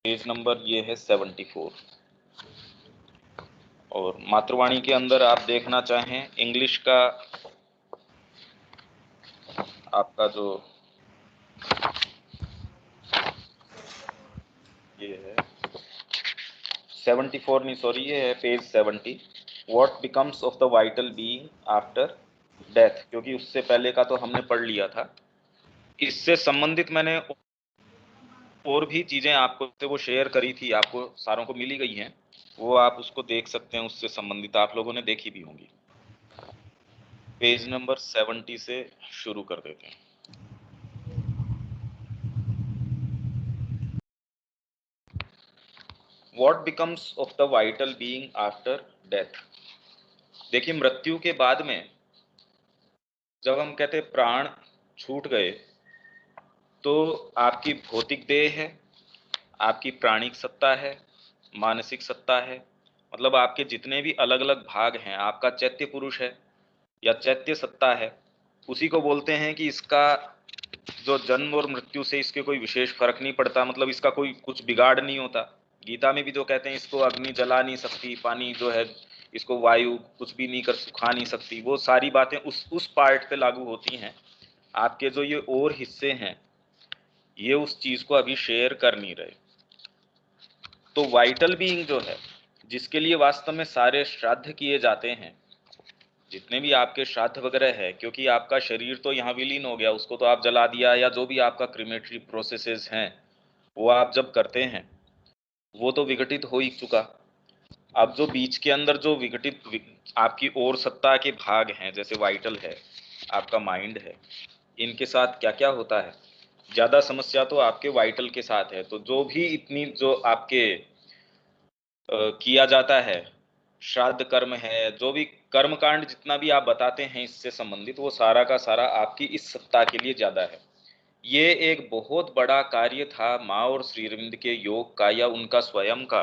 Page number ये है 74। और मातृवाणी के अंदर आप देखना चाहें इंग्लिश का आपका जो ये है 74 नहीं सॉरी ये है page 70। What becomes of the vital being after death, क्योंकि उससे पहले का तो हमने पढ़ लिया था। इससे संबंधित मैंने और भी चीजें आपको वो शेयर करी थी, आपको सारों को मिली गई हैं, वो आप उसको देख सकते हैं, उससे संबंधित आप लोगों ने देखी भी होंगी। पेज नंबर 70 से शुरू कर देते हैं। What becomes of the vital being after death? देखिए मृत्यु के बाद में जब हम कहते प्राण छूट गए तो आपकी भौतिक देह है, आपकी प्राणिक सत्ता है, मानसिक सत्ता है, मतलब आपके जितने भी अलग अलग भाग हैं, आपका चैत्य पुरुष है या चैत्य सत्ता है, उसी को बोलते हैं कि इसका जो जन्म और मृत्यु से इसके कोई विशेष फर्क नहीं पड़ता, मतलब इसका कोई कुछ बिगाड़ नहीं होता। गीता में भी जो कहते हैं इसको अग्नि जला नहीं सकती, पानी जो है इसको वायु कुछ भी नहीं कर सुखा नहीं सकती, वो सारी बातें उस पार्ट पे लागू होती हैं। आपके जो ये और हिस्से हैं ये उस चीज को अभी शेयर कर नहीं रहे। तो वाइटल बीइंग जो है, जिसके लिए वास्तव में सारे श्राद्ध किए जाते हैं, जितने भी आपके श्राद्ध वगैरह है, क्योंकि आपका शरीर तो यहाँ विलीन हो गया, उसको तो आप जला दिया, या जो भी आपका क्रिमेटरी प्रोसेसेस हैं वो आप जब करते हैं वो तो विघटित हो ही चुका। अब जो बीच के अंदर जो विघटित आपकी और सत्ता के भाग हैं, जैसे वाइटल है, आपका माइंड है, इनके साथ क्या क्या होता है, ज्यादा समस्या तो आपके वाइटल के साथ है। तो जो भी इतनी जो आपके किया जाता है, श्राद्ध कर्म है, जो भी कर्म कांड जितना भी आप बताते हैं इससे संबंधित, वो सारा का सारा आपकी इस सत्ता के लिए ज्यादा है। ये एक बहुत बड़ा कार्य था माँ और श्री अरविंद के योग का या उनका स्वयं का,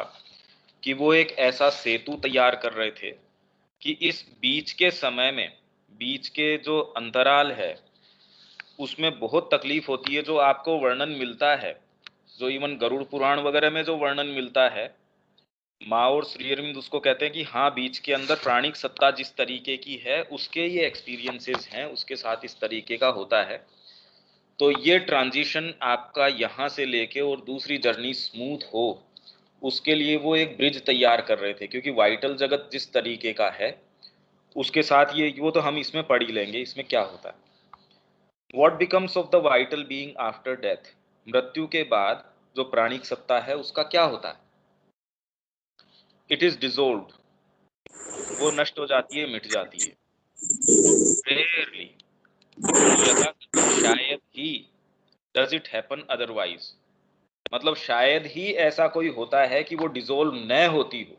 कि वो एक ऐसा सेतु तैयार कर रहे थे कि इस बीच के समय में, बीच के जो अंतराल है उसमें बहुत तकलीफ होती है। जो आपको वर्णन मिलता है, जो इवन गरुड़ पुराण वगैरह में जो वर्णन मिलता है, माँ और श्री अरविंद उसको कहते हैं कि हाँ बीच के अंदर प्राणिक सत्ता जिस तरीके की है उसके ये एक्सपीरियंसेस हैं, उसके साथ इस तरीके का होता है। तो ये ट्रांजिशन आपका यहाँ से लेके और दूसरी जर्नी स्मूथ हो, उसके लिए वो एक ब्रिज तैयार कर रहे थे। क्योंकि वाइटल जगत जिस तरीके का है उसके साथ ये वो तो हम इसमें पढ़ ही लेंगे इसमें क्या होता है। What becomes of the vital being after death, मृत्यु के बाद जो प्राणिक सत्ता है उसका क्या होता है। इट इज डिसॉल्व्ड, वो नष्ट हो जाती है, मिट जाती है। रेयरली, यदा शायद ही, डज इट हैपन अदरवाइज, मतलब शायद ही ऐसा कोई होता है कि वो डिसॉल्व न होती हो।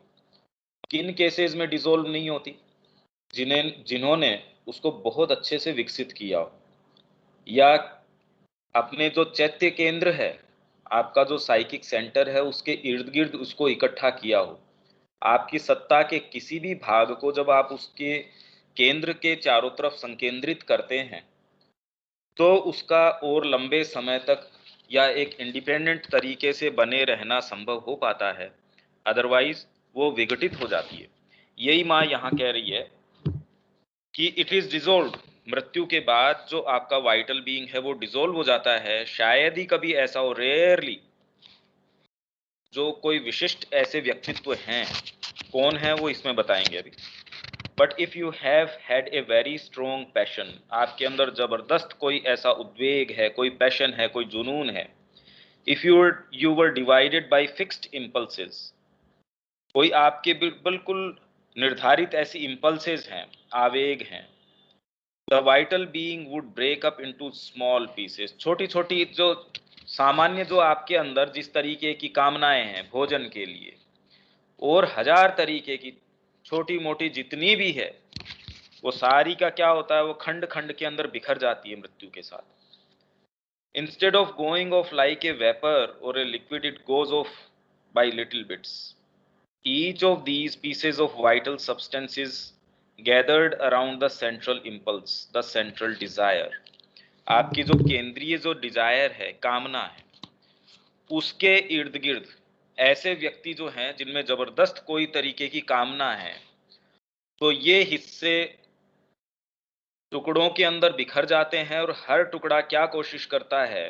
किन केसेस में डिसॉल्व नहीं होती, जिन्होंने उसको बहुत अच्छे से विकसित किया हो, या अपने जो चैत्य केंद्र है, आपका जो साइकिक सेंटर है, उसके इर्द गिर्द उसको इकट्ठा किया हो। आपकी सत्ता के किसी भी भाग को जब आप उसके केंद्र के चारों तरफ संकेंद्रित करते हैं तो उसका और लंबे समय तक या एक इंडिपेंडेंट तरीके से बने रहना संभव हो पाता है, अदरवाइज वो विघटित हो जाती है। यही माँ यहाँ कह रही है कि इट इज डिसॉल्व, मृत्यु के बाद जो आपका वाइटल बीइंग है वो डिसॉल्व हो जाता है। शायद ही कभी ऐसा हो, रेयरली, जो कोई विशिष्ट ऐसे व्यक्तित्व हैं, कौन है वो इसमें बताएंगे अभी। But if you have had a very strong passion, आपके अंदर जबरदस्त कोई ऐसा उद्वेग है, कोई पैशन है, कोई जुनून है। If you were divided by fixed impulses, कोई आपके बिल्कुल निर्धारित ऐसी इम्पल्सेस हैं, आवेग हैं। The vital being would break up into small pieces, छोटी छोटी जो सामान्य जो आपके अंदर जिस तरीके की कामनाएं हैं भोजन के लिए, और हजार तरीके की छोटी मोटी जितनी भी है, वो सारी का क्या होता है, वो खंड खंड के अंदर बिखर जाती है मृत्यु के साथ। Instead of going off like a vapour or a liquid, it goes off by little bits. Each of these pieces of vital substances gathered around the central impulse, the central desire. आपकी जो केंद्रीय जो Dzire है, कामना है, उसके इर्द गिर्द ऐसे व्यक्ति जो हैं जिनमें जबरदस्त कोई तरीके की कामना है, तो ये हिस्से टुकड़ों के अंदर बिखर जाते हैं और हर टुकड़ा क्या कोशिश करता है,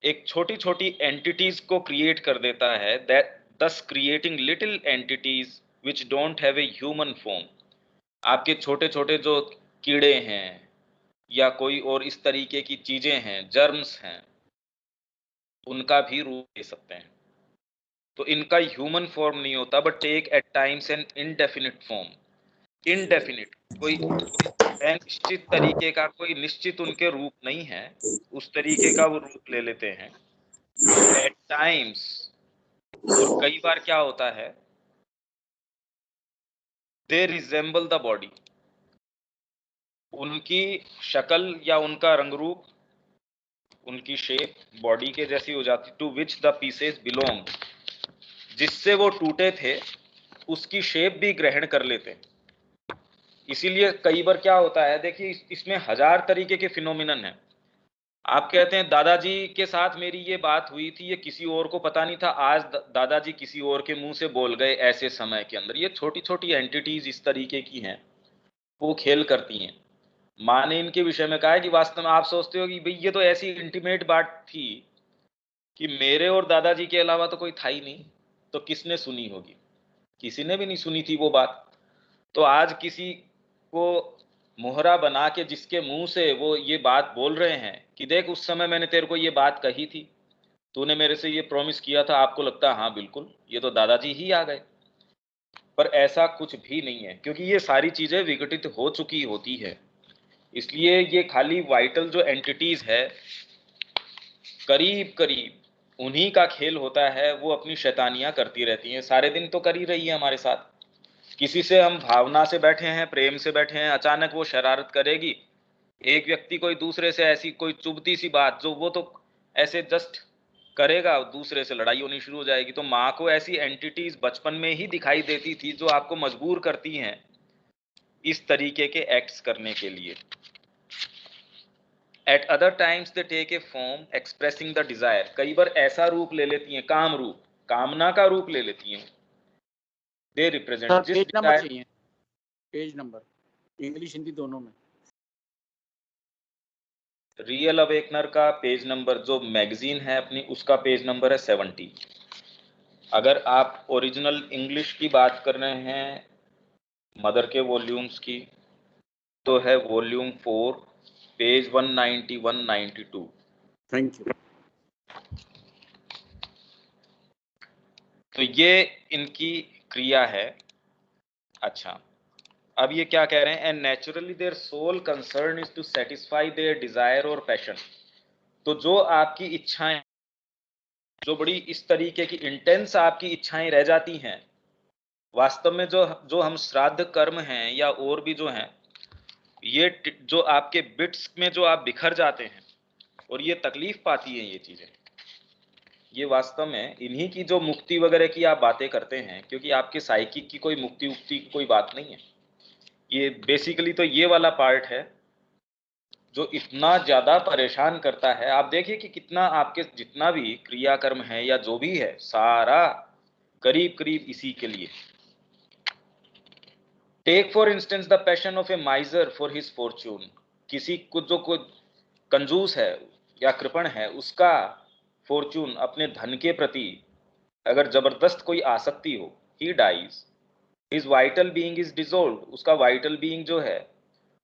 एक छोटी-छोटी एंटिटीज को क्रिएट कर देता है, that thus creating little entities which don't have a human form. आपके छोटे-छोटे जो कीड़े हैं या कोई और इस तरीके की चीजें हैं, जर्म्स हैं, उनका भी रूप ले सकते हैं। तो इनका ह्यूमन फॉर्म नहीं होता, but take at times an indefinite form. Indefinite, कोई अनिश्चित तरीके का, कोई निश्चित उनके रूप नहीं है, उस तरीके का वो रूप ले लेते हैं। एट टाइम्स, और कई बार क्या होता है, दे रिजेंबल द बॉडी, उनकी शक्ल या उनका रंग रूप, उनकी शेप बॉडी के जैसी हो जाती, to which the pieces belong, जिससे वो टूटे थे उसकी शेप भी ग्रहण कर लेते हैं। इसीलिए कई बार क्या होता है, देखिए इसमें हजार तरीके के फिनोमिनन हैं। आप कहते हैं दादाजी के साथ मेरी ये बात हुई थी, ये किसी और को पता नहीं था, आज दादाजी किसी और के मुंह से बोल गए ऐसे समय के अंदर। ये छोटी छोटी एंटिटीज इस तरीके की हैं, वो खेल करती हैं। माँ ने इनके विषय में कहा है कि वास्तव में आप सोचते हो कि भाई ये तो ऐसी इंटीमेट बात थी कि मेरे और दादाजी के अलावा तो कोई था ही नहीं, तो किसने सुनी होगी? किसी ने भी नहीं सुनी थी वो बात। तो आज किसी को मोहरा बना के जिसके मुंह से वो ये बात बोल रहे हैं कि देख उस समय मैंने तेरे को ये बात कही थी, तूने मेरे से ये प्रॉमिस किया था, आपको लगता है हाँ बिल्कुल ये तो दादाजी ही आ गए। पर ऐसा कुछ भी नहीं है, क्योंकि ये सारी चीजें विघटित हो चुकी होती है। इसलिए ये खाली वाइटल जो एंटिटीज है, करीब करीब उन्हीं का खेल होता है। वो अपनी शैतानियां करती रहती हैं, सारे दिन तो कर ही रही है हमारे साथ। किसी से हम भावना से बैठे हैं, प्रेम से बैठे हैं, अचानक वो शरारत करेगी। एक व्यक्ति कोई दूसरे से ऐसी कोई चुभती सी बात जो वो तो ऐसे जस्ट करेगा, दूसरे से लड़ाई होनी शुरू हो जाएगी। तो माँ को ऐसी एंटिटीज बचपन में ही दिखाई देती थी जो आपको मजबूर करती हैं इस तरीके के एक्ट्स करने के लिए। At other times they take a form expressing the desire, कई बार ऐसा रूप ले लेती हैं, काम रूप, कामना का रूप ले लेती हैं। दे रिप्रेजेंट जिस पेज नंबर डिजायर, चाहिए, पेज नंबर इंग्लिश हिंदी दोनों में। रियल अवेकनर का पेज नंबर जो मैगजीन है अपनी, उसका पेज नंबर है 70। अगर आप ओरिजिनल इंग्लिश की बात कर रहे हैं मदर के वॉल्यूम्स की, तो है वॉल्यूम 4 पेज 191-92। Thank you. तो ये इनकी क्रिया है। अच्छा, अब ये क्या कह रहे हैं, and naturally their sole concern is to satisfy their desire और पैशन। तो जो आपकी इच्छाएं, जो बड़ी इस तरीके की इंटेंस आपकी इच्छाएं रह जाती हैं, वास्तव में जो जो हम श्राद्ध कर्म हैं या और भी जो हैं, ये जो आपके बिट्स में जो आप बिखर जाते हैं और ये तकलीफ पाती हैं ये चीजें, ये वास्तव में इन्हीं की जो मुक्ति वगैरह की आप बातें करते हैं, क्योंकि आपके साइकिक की कोई मुक्ति उक्ति की कोई बात नहीं है। ये बेसिकली तो ये वाला पार्ट है जो इतना ज्यादा परेशान करता है। आप देखिए कि कितना आपके जितना भी क्रियाकर्म है या जो भी है, सारा करीब करीब इसी के लिए। Take for instance the passion of a miser for his fortune, किसी को जो कोई कंजूस है या कृपण है, उसका फॉर्च्यून अपने धन के प्रति अगर जबरदस्त कोई आसक्ति हो, he dies, his vital being is dissolved, उसका वाइटल बीइंग जो है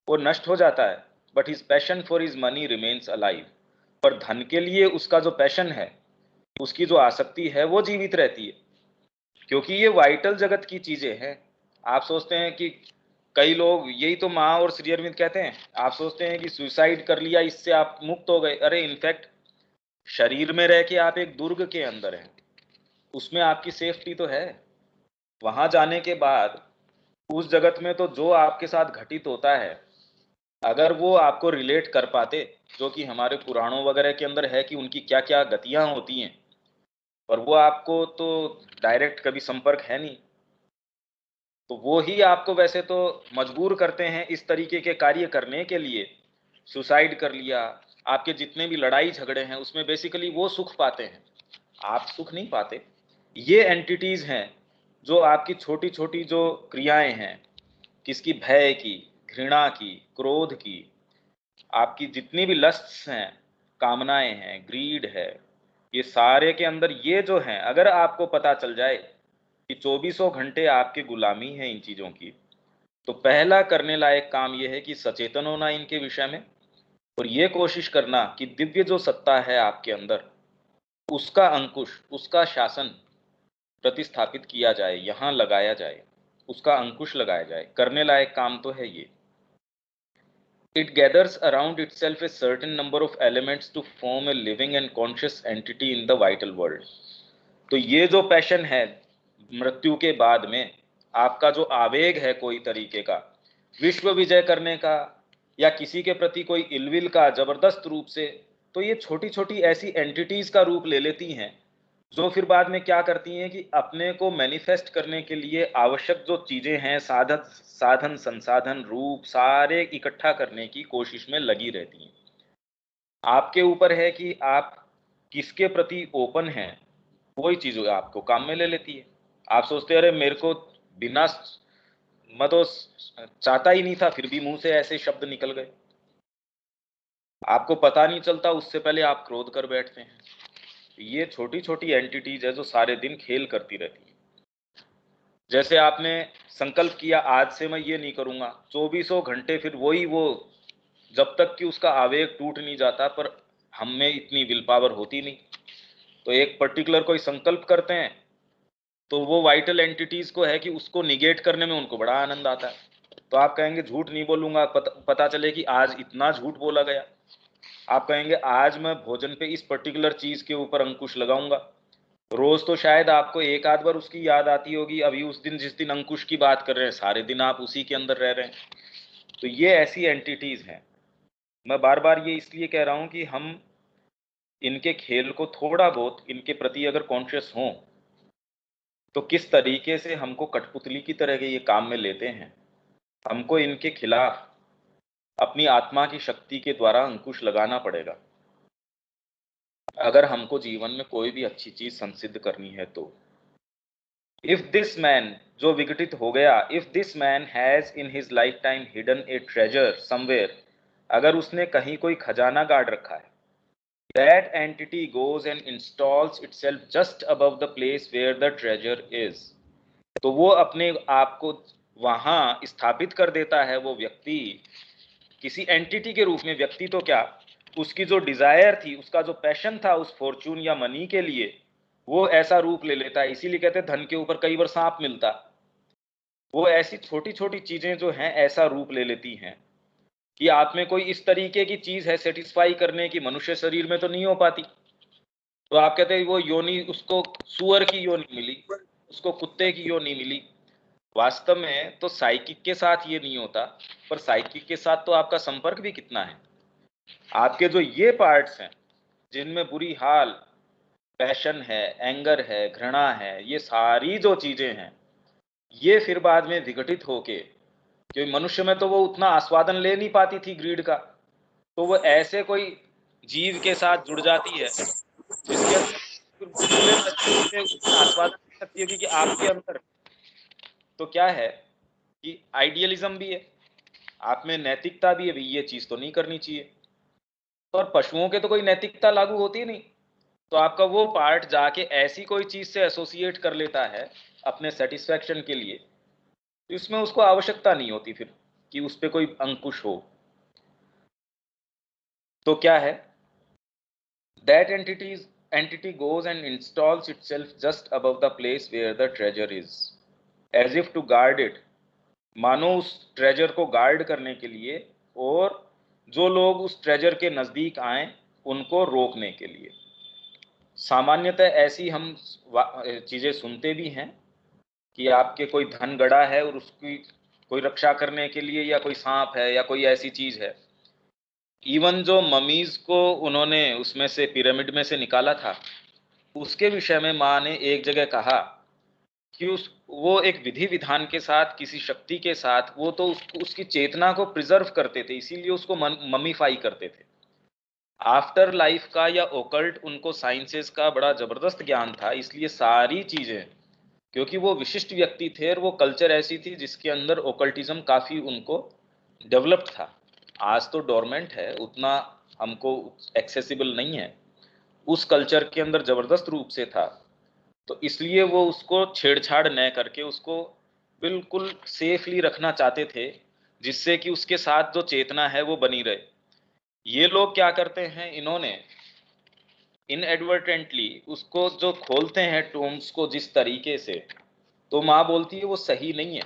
वो नष्ट हो जाता है। But his passion for his money remains alive, पर धन के लिए उसका जो पैशन है, उसकी जो आसक्ति है वो जीवित रहती है, क्योंकि ये वाइटल जगत की चीजें हैं। आप सोचते हैं कि कई लोग, यही तो माँ और श्री अरविंद कहते हैं, आप सोचते हैं कि सुसाइड कर लिया इससे आप मुक्त हो गए। अरे इनफैक्ट शरीर में रह के आप एक दुर्ग के अंदर हैं, उसमें आपकी सेफ्टी तो है। वहां जाने के बाद उस जगत में तो जो आपके साथ घटित होता है, अगर वो आपको रिलेट कर पाते, जो कि हमारे पुराणों वगैरह के अंदर है कि उनकी क्या क्या गतियां होती हैं, पर वो आपको तो डायरेक्ट कभी संपर्क है नहीं, तो वो ही आपको वैसे तो मजबूर करते हैं इस तरीके के कार्य करने के लिए। सुसाइड कर लिया, आपके जितने भी लड़ाई झगड़े हैं उसमें बेसिकली वो सुख पाते हैं। आप सुख नहीं पाते। ये एंटिटीज हैं जो आपकी छोटी छोटी जो क्रियाएं हैं, किसकी, भय की, घृणा की, क्रोध की, आपकी जितनी भी लस्ट्स हैं, कामनाएं हैं, ग्रीड है, ये सारे के अंदर ये जो हैं, अगर आपको पता चल जाए कि 2400 घंटे आपकी गुलामी है इन चीजों की, तो पहला करने लायक काम यह है कि सचेतन होना इनके विषय में, और ये कोशिश करना कि दिव्य जो सत्ता है आपके अंदर, उसका अंकुश, उसका शासन प्रतिस्थापित किया जाए, यहां लगाया जाए, उसका अंकुश लगाया जाए। करने लायक काम तो है ये। It gathers around itself a certain number of elements to form a living and conscious entity in the vital world. तो ये जो पैशन है मृत्यु के बाद में, आपका जो आवेग है कोई तरीके का, विश्व विजय करने का या किसी के प्रति कोई इलविल का जबरदस्त रूप से, तो ये छोटी छोटी ऐसी एंटिटीज का रूप ले लेती हैं, जो फिर बाद में क्या करती हैं कि अपने को मैनिफेस्ट करने के लिए आवश्यक जो चीजें हैं, साधन संसाधन रूप सारे इकट्ठा करने की कोशिश में लगी रहती हैं। आपके ऊपर है कि आप किसके प्रति ओपन हैं, वही चीज आपको काम में ले लेती है। आप सोचते हैं अरे मेरे को बिना, मैं तो चाहता ही नहीं था, फिर भी मुंह से ऐसे शब्द निकल गए, आपको पता नहीं चलता, उससे पहले आप क्रोध कर बैठते हैं। ये छोटी छोटी एंटिटीज है जो सारे दिन खेल करती रहती है। जैसे आपने संकल्प किया आज से मैं ये नहीं करूंगा, 2400 घंटे फिर वही वो, जब तक कि उसका आवेग टूट नहीं जाता, पर हम में इतनी विल पावर होती नहीं। तो एक पर्टिकुलर कोई संकल्प करते हैं तो वो वाइटल एंटिटीज को है कि उसको निगेट करने में उनको बड़ा आनंद आता है। तो आप कहेंगे झूठ नहीं बोलूंगा, पता चले कि आज इतना झूठ बोला गया। आप कहेंगे आज मैं भोजन पे इस पर्टिकुलर चीज के ऊपर अंकुश लगाऊंगा। रोज तो शायद आपको एक आध बार उसकी याद आती होगी, अभी उस दिन जिस दिन अंकुश की बात कर रहे हैं सारे दिन आप उसी के अंदर रह रहे हैं। तो ये ऐसी एंटिटीज हैं। मैं बार बार ये इसलिए कह रहा हूं कि हम इनके खेल को थोड़ा बहुत इनके प्रति अगर कॉन्शियस हों, तो किस तरीके से हमको कठपुतली की तरह के ये काम में लेते हैं, हमको इनके खिलाफ अपनी आत्मा की शक्ति के द्वारा अंकुश लगाना पड़ेगा, अगर हमको जीवन में कोई भी अच्छी चीज संसिद्ध करनी है तो। इफ दिस मैन, जो विघटित हो गया, if this man has in his lifetime hidden a treasure somewhere, अगर उसने कहीं कोई खजाना गाड़ रखा है, that entity goes and installs itself just above the place where the treasure is, तो वो अपने आप को वहां स्थापित कर देता है। वो व्यक्ति किसी एंटिटी के रूप में, व्यक्ति तो क्या, उसकी जो डिजायर थी, उसका जो पैशन था उस फॉर्चून या मनी के लिए, वो ऐसा रूप ले लेता है। इसीलिए कहते हैं धन के ऊपर कई बार सांप मिलता। वो ऐसी छोटी छोटी चीजें जो हैं ऐसा रूप ले लेती हैं कि आप में कोई इस तरीके की चीज है सेटिस्फाई करने की, मनुष्य शरीर में तो नहीं हो पाती। तो आप कहते हैं वो योनि, उसको सुअर की योनि मिली, उसको कुत्ते की योनि मिली। वास्तव में तो साइकिक के साथ ये नहीं होता, पर साइकिक के साथ तो आपका संपर्क भी कितना है। आपके जो ये पार्ट्स हैं जिनमें बुरी हाल, पैशन है, एंगर है, घृणा है, ये सारी जो चीजें हैं, ये फिर बाद में विघटित होके, क्योंकि मनुष्य में तो वो उतना आस्वादन ले नहीं पाती थी ग्रीड का, तो वो ऐसे कोई जीव के साथ जुड़ जाती है जिसके अंदर फिर पूरे तरीके से उसका आस्वादन ले सकती है। क्योंकि आपके अंदर तो क्या है कि आइडियलिज्म भी है, आप में नैतिकता भी है, भाई ये चीज तो नहीं करनी चाहिए। और पशुओं के तो कोई नैतिकता लागू होती नहीं, तो आपका वो पार्ट जाके ऐसी कोई चीज से एसोसिएट कर लेता है अपने सेटिस्फैक्शन के लिए, तो इसमें उसको आवश्यकता नहीं होती फिर कि उस पर कोई अंकुश हो। तो क्या है, that entity goes and installs itself just above the place where the treasure is, as if to guard it, मानो उस ट्रेजर को गार्ड करने के लिए, और जो लोग उस ट्रेजर के नजदीक आए उनको रोकने के लिए। सामान्यतः ऐसी हम चीजें सुनते भी हैं कि आपके कोई धन गड़ा है और उसकी कोई रक्षा करने के लिए या कोई सांप है या कोई ऐसी चीज है। इवन जो ममीज को उन्होंने उसमें से पिरामिड में से निकाला था, उसके विषय में माँ ने एक जगह कहा कि वो एक विधि विधान के साथ, किसी शक्ति के साथ, वो तो उसकी चेतना को प्रिजर्व करते थे, इसीलिए उसको ममीफाई करते थे। आफ्टर लाइफ का या ओकल्ट उनको साइंसेस का बड़ा जबरदस्त ज्ञान था, इसलिए सारी चीजें, क्योंकि वो विशिष्ट व्यक्ति थे और वो कल्चर ऐसी थी जिसके अंदर ओकल्टिज्म काफी उनको डेवलप्ड था। आज तो डोरमेंट है, उतना हमको एक्सेसिबल नहीं है, उस कल्चर के अंदर जबरदस्त रूप से था। तो इसलिए वो उसको छेड़छाड़ न करके उसको बिल्कुल सेफली रखना चाहते थे, जिससे कि उसके साथ जो चेतना है वो बनी रहे। ये लोग क्या करते हैं, इन्होंने इनएडवर्टेंटली उसको जो खोलते हैं टोम्स को जिस तरीके से, तो माँ बोलती है वो सही नहीं है,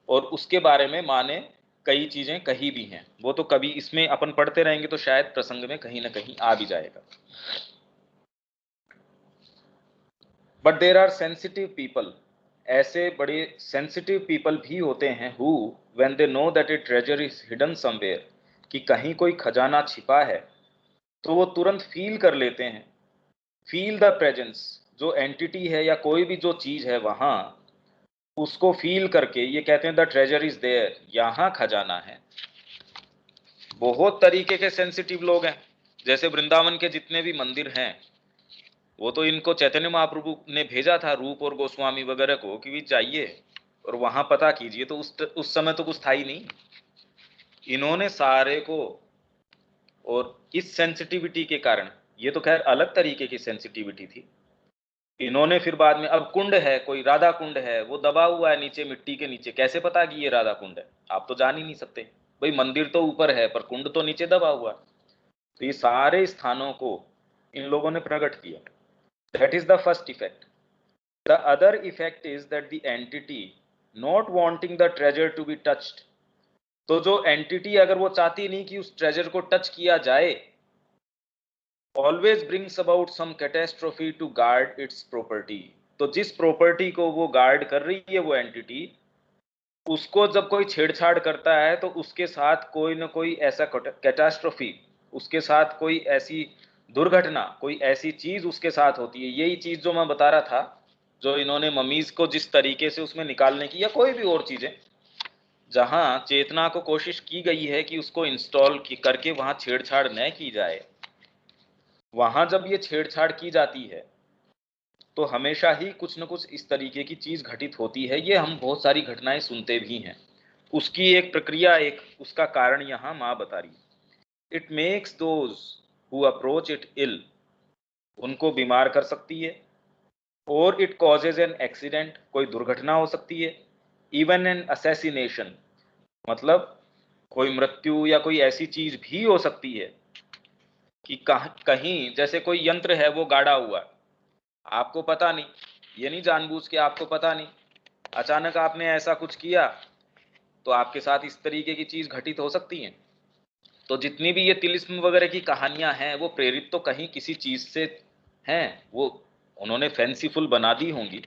और उसके बारे में माँ ने कई चीजें कही भी हैं। वो तो कभी इसमें अपन पढ़ते रहेंगे तो शायद प्रसंग में कहीं ना कहीं आ भी जाएगा। But there are sensitive people, ऐसे बड़े सेंसिटिव पीपल भी होते हैं who when they know that a treasure is hidden somewhere, कि कहीं कोई खजाना छिपा है, तो वो तुरंत फील कर लेते हैं, फील द प्रेजेंस, जो एंटिटी है या कोई भी जो चीज है वहां, उसको फील करके ये कहते हैं द ट्रेजर इज देयर, यहां खजाना है। बहुत तरीके के सेंसिटिव लोग हैं, जैसे वृंदावन के जितने भी मंदिर हैं, वो तो इनको चैतन्य महाप्रभु ने भेजा था, रूप और गोस्वामी वगैरह को, कि भी जाइए और वहां पता कीजिए। तो उस समय तो कुछ था ही नहीं, इन्होंने सारे को, और इस सेंसिटिविटी के कारण, ये तो खैर अलग तरीके की सेंसिटिविटी थी, इन्होंने फिर बाद में, अब कुंड है, कोई राधा कुंड है, वो दबा हुआ है नीचे मिट्टी के नीचे, कैसे पता कि ये राधा कुंड है? आप तो जान ही नहीं सकते भाई, मंदिर तो ऊपर है पर कुंड तो नीचे दबा हुआ है। तो ये सारे स्थानों को इन लोगों ने प्रकट किया। That is the first effect. The other effect is that the entity not wanting the treasure to be touched, तो जो एंटिटी अगर वो चाहती नहीं कि उस ट्रेजर को टच किया जाए, always brings about some catastrophe to guard its property, तो जिस प्रॉपर्टी को वो गार्ड कर रही है वो एंटिटी, उसको जब कोई छेड़छाड़ करता है तो उसके साथ कोई ना कोई ऐसा कैटास्ट्रोफी, उसके साथ कोई ऐसी दुर्घटना, कोई ऐसी चीज उसके साथ होती है। यही चीज जो मैं बता रहा था, जो इन्होंने ममीज को जिस तरीके से उसमें निकालने की, या कोई भी और चीजें जहां चेतना को कोशिश की गई है कि उसको इंस्टॉल करके वहां छेड़छाड़ न की जाए, वहां जब ये छेड़छाड़ की जाती है तो हमेशा ही कुछ न कुछ इस तरीके की चीज घटित होती है। ये हम बहुत सारी घटनाएं सुनते भी हैं, उसकी एक प्रक्रिया, एक उसका कारण यहां मां बता रही है। It makes those who approach it ill, उनको बीमार कर सकती है, और इट कॉजेज एन एक्सीडेंट, कोई दुर्घटना हो सकती है, इवन एन असैसिनेशन, मतलब कोई मृत्यु या कोई ऐसी चीज भी हो सकती है कि कहीं जैसे कोई यंत्र है वो गाड़ा हुआ है, आपको पता नहीं, ये नहीं जानबूझ के, आपको पता नहीं, अचानक आपने ऐसा कुछ किया तो आपके साथ इस तरीके की चीज घटित हो सकती है। तो जितनी भी ये तिलिस्म वगैरह की कहानियां हैं वो प्रेरित तो कहीं किसी चीज से हैं, वो उन्होंने फैंसीफुल बना दी होंगी,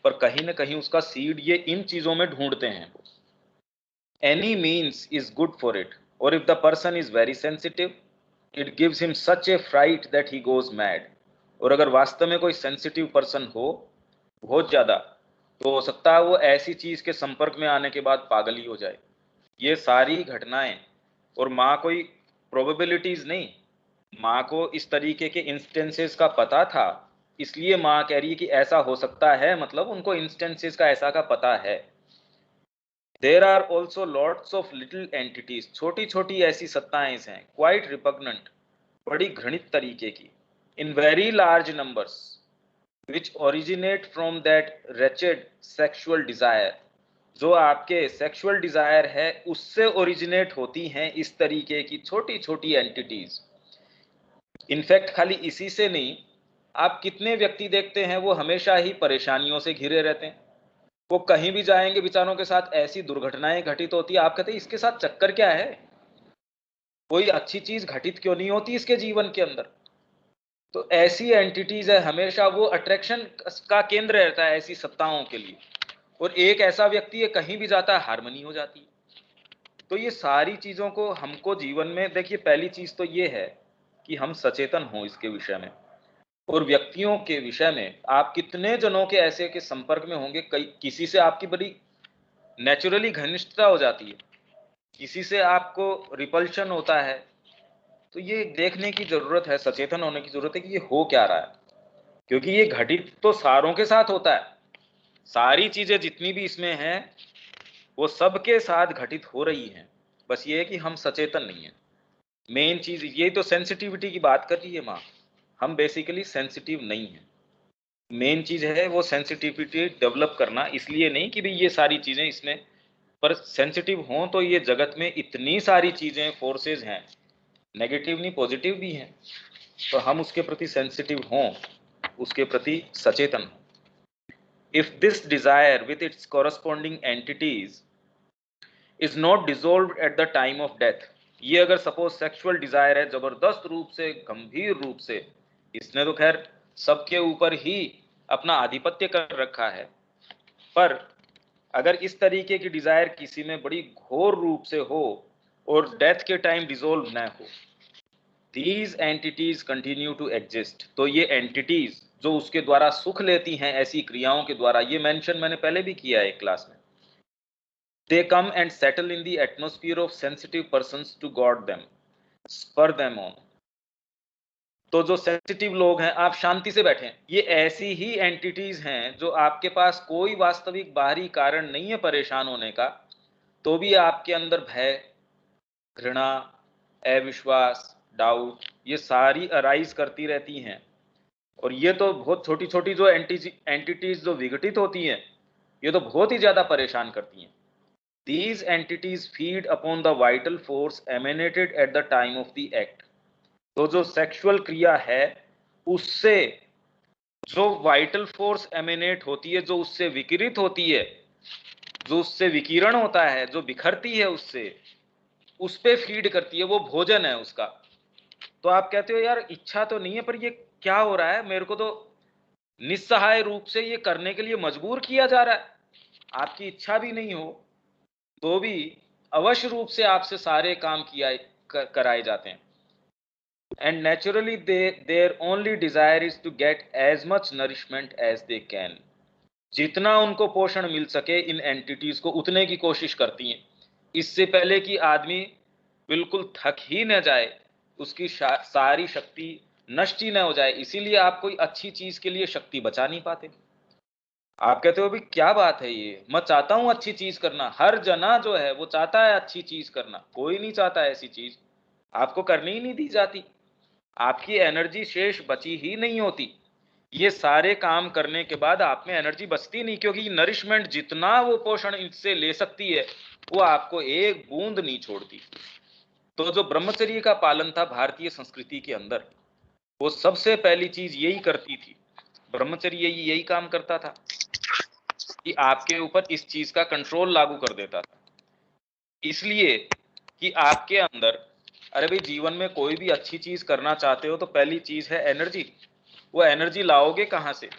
पर कहीं ना कहीं उसका सीड ये इन चीजों में ढूंढते हैं। Any means is good for it, और if the person is very sensitive it gives him such a fright that he goes mad, और अगर वास्तव में कोई सेंसिटिव पर्सन हो बहुत ज्यादा, तो हो सकता है वो ऐसी चीज के संपर्क में आने के बाद पागल ही हो जाए। ये सारी घटनाएं, और माँ कोई प्रोबेबिलिटीज नहीं, माँ को इस तरीके के इंस्टेंसेस का पता था, इसलिए माँ कह रही है कि ऐसा हो सकता है, मतलब उनको इंस्टेंसेस का ऐसा का पता है। There are also lots of little entities, छोटी छोटी ऐसी सत्ताएं हैं, क्वाइट रिपग्नेंट, बड़ी घृणित तरीके की, in very large numbers, which originate from that wretched sexual desire, जो आपके सेक्सुअल डिजायर है उससे ओरिजिनेट होती हैं इस तरीके की छोटी छोटी एंटिटीज। इनफैक्ट खाली इसी से नहीं, आप कितने व्यक्ति देखते हैं वो हमेशा ही परेशानियों से घिरे रहते हैं, वो कहीं भी जाएंगे बेचारों के साथ ऐसी दुर्घटनाएं घटित होती है, आप कहते हैं इसके साथ चक्कर क्या है, कोई अच्छी चीज घटित क्यों नहीं होती इसके जीवन के अंदर। तो ऐसी एंटिटीज है, हमेशा वो अट्रैक्शन का केंद्र रहता है ऐसी सत्ताओं के लिए, और एक ऐसा व्यक्ति है कहीं भी जाता है हार्मनी हो जाती है। तो ये सारी चीजों को हमको जीवन में, देखिए पहली चीज तो ये है कि हम सचेतन हों इसके विषय में, और व्यक्तियों के विषय में आप कितने जनों के ऐसे के संपर्क में होंगे, कई किसी से आपकी बड़ी नेचुरली घनिष्ठता हो जाती है, किसी से आपको रिपल्शन होता है, तो ये देखने की जरूरत है, सचेतन होने की जरूरत है कि ये हो क्या रहा है, क्योंकि ये घटित तो सारों के साथ होता है। सारी चीजें जितनी भी इसमें हैं वो सबके साथ घटित हो रही हैं, बस ये है कि हम सचेतन नहीं है। मेन चीज ये तो सेंसिटिविटी की बात कर रही है माँ, हम बेसिकली सेंसिटिव नहीं है। मेन चीज है वो सेंसिटिविटी डेवलप करना, इसलिए नहीं कि भाई ये सारी चीजें इसमें, पर सेंसिटिव हों तो ये जगत में इतनी सारी चीजें फोर्सेस हैं, नेगेटिव नहीं पॉजिटिव भी हैं, तो हम उसके प्रति सेंसिटिव हों, उसके प्रति सचेतन हों। If this desire with its corresponding entities is not dissolved at the time of death, ये अगर सपोज सेक्सुअल डिजायर है जबरदस्त रूप से, गंभीर रूप से, इसने तो खैर सबके ऊपर ही अपना आधिपत्य कर रखा है, पर अगर इस तरीके की डिजायर किसी में बड़ी घोर रूप से हो और डेथ के टाइम डिसॉल्व ना हो, these entities continue to exist, तो ये एंटिटीज जो उसके द्वारा सुख लेती हैं ऐसी क्रियाओं के द्वारा, ये मेंशन मैंने पहले भी किया है एक क्लास में, they come and settle in the atmosphere of sensitive persons to guard them, spur them on। तो जो सेंसिटिव लोग हैं, आप शांति से बैठें, ये ऐसी ही एंटिटीज हैं जो आपके पास कोई वास्तविक बाहरी कारण नहीं है परेशान होने का, तो भी आपके अंदर भय, घृणा, अविश्वास, डाउट, ये सारी अराइज करती रहती हैं। और ये तो बहुत छोटी छोटी जो एंटिटीज जो विघटित होती हैं, ये तो बहुत ही ज्यादा परेशान करती हैं। These entities feed upon the vital force emanated at the time of the act। तो जो सेक्सुअल क्रिया है उससे जो वाइटल फोर्स एमिनेट होती है, जो उससे विकिरित होती है, जो उससे विकिरण होता है, जो बिखरती है उससे, उस पे फीड करती है, वो भोजन है उसका। तो आप कहते हो यार इच्छा तो नहीं है, पर ये क्या हो रहा है, मेरे को तो निस्सहाय रूप से ये करने के लिए मजबूर किया जा रहा है। आपकी इच्छा भी नहीं हो तो भी अवश्य रूप से आपसे सारे काम कराए जाते हैं। And naturally their only desire is to get as much nourishment as they can. जितना उनको पोषण मिल सके इन एंटिटीज को उतने की कोशिश करती हैं, इससे पहले कि आदमी बिल्कुल थक ही न जाए, उसकी सारी शक्ति नष्ट ही न हो जाए। इसीलिए आप कोई अच्छी चीज के लिए शक्ति बचा नहीं पाते। आप कहते हो भी क्या बात है, ये मैं चाहता हूं अच्छी चीज करना, हर जना जो है वो चाहता है अच्छी चीज करना, कोई नहीं चाहता ऐसी चीज, आपको करनी ही नहीं दी जाती, आपकी एनर्जी शेष बची ही नहीं होती। ये सारे काम करने के बाद आप में एनर्जी बचती नहीं, क्योंकि नरिशमेंट जितना वो पोषण इससे ले सकती है वो आपको एक बूंद नहीं छोड़ती। तो जो ब्रह्मचर्य का पालन था भारतीय संस्कृति के अंदर, वो सबसे पहली चीज यही करती थी, ब्रह्मचर्य यही काम करता था कि आपके ऊपर इस चीज का कंट्रोल लागू कर देता था। इसलिए कि आपके अंदर, अरे भाई जीवन में कोई भी अच्छी चीज करना चाहते हो तो पहली चीज है एनर्जी। वो एनर्जी लाओगे कहाँ से?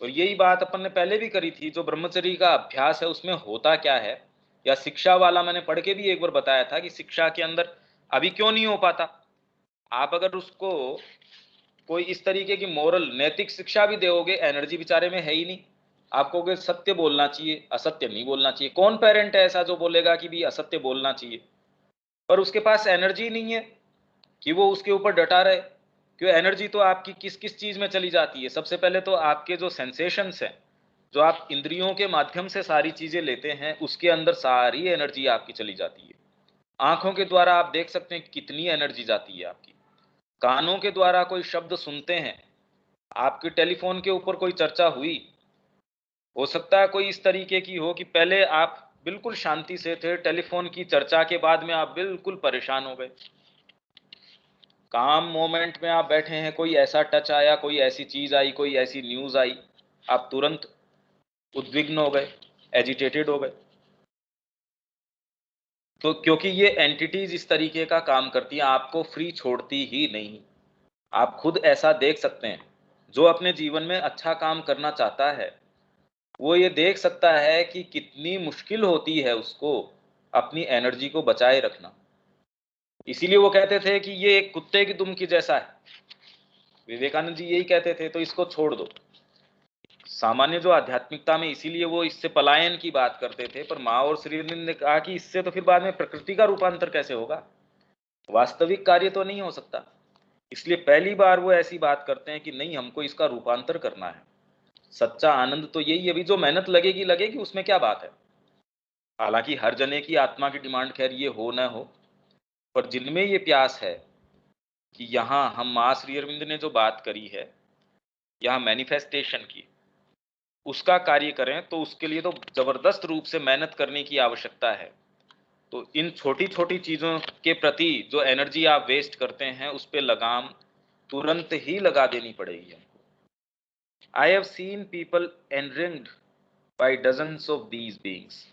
और यही बात अपन ने पहले भी करी थी, जो ब्रह्मचर्य का अभ्यास है उसमें होता क्या है, या शिक्षा वाला मैंने पढ़ के भी एक बार बताया था कि शिक्षा के अंदर अभी क्यों नहीं हो पाता। आप अगर उसको कोई इस तरीके की मोरल नैतिक शिक्षा भी दोगे, एनर्जी बेचारे में है ही नहीं। आपको सत्य बोलना चाहिए, असत्य नहीं बोलना चाहिए। कौन पेरेंट है ऐसा जो बोलेगा कि भी असत्य बोलना चाहिए, पर उसके पास एनर्जी नहीं है कि वो उसके ऊपर डटा रहे। क्यों? एनर्जी तो आपकी किस किस चीज में चली जाती है? सबसे पहले तो आपके जो सेंसेशंस हैं, जो आप इंद्रियों के माध्यम से सारी चीजें लेते हैं, उसके अंदर सारी एनर्जी आपकी चली जाती है। आंखों के द्वारा आप देख सकते हैं कितनी एनर्जी जाती है आपकी। कानों के द्वारा कोई शब्द सुनते हैं, आपके टेलीफोन के ऊपर कोई चर्चा हुई, हो सकता है कोई इस तरीके की हो कि पहले आप बिल्कुल शांति से थे, टेलीफोन की चर्चा के बाद में आप बिल्कुल परेशान हो गए। काम मोमेंट में आप बैठे हैं, कोई ऐसा टच आया, कोई ऐसी चीज आई, कोई ऐसी न्यूज आई, आप तुरंत उद्विग्न हो गए, एजिटेटेड हो गए। तो क्योंकि ये एंटिटीज इस तरीके का काम करती हैं, आपको फ्री छोड़ती ही नहीं। आप खुद ऐसा देख सकते हैं, जो अपने जीवन में अच्छा काम करना चाहता है वो ये देख सकता है कि कितनी मुश्किल होती है उसको अपनी एनर्जी को बचाए रखना। इसीलिए वो कहते थे कि ये एक कुत्ते की दुम की जैसा है, विवेकानंद जी यही कहते थे। तो इसको छोड़ दो। सामान्य जो आध्यात्मिकता में, इसीलिए वो इससे पलायन की बात करते थे, पर माँ और श्री अरविंद ने कहा कि इससे तो फिर बाद में प्रकृति का रूपांतर कैसे होगा? वास्तविक कार्य तो नहीं हो सकता। इसलिए पहली बार वो ऐसी बात करते हैं कि नहीं, हमको इसका रूपांतर करना है। सच्चा आनंद तो यही है, अभी जो मेहनत लगेगी लगेगी, उसमें क्या बात है। हालांकि हर जने की आत्मा की डिमांड खैर ये हो न हो, पर जिनमें ये प्यास है कि यहाँ हम मां श्री अरविंद ने जो बात करी है यहाँ मैनिफेस्टेशन की, उसका कार्य करें, तो उसके लिए तो जबरदस्त रूप से मेहनत करने की आवश्यकता है। तो इन छोटी छोटी चीजों के प्रति जो एनर्जी आप वेस्ट करते हैं, उस पर लगाम तुरंत ही लगा देनी पड़ेगी हमको। I have seen people enringed by dozens of these beings.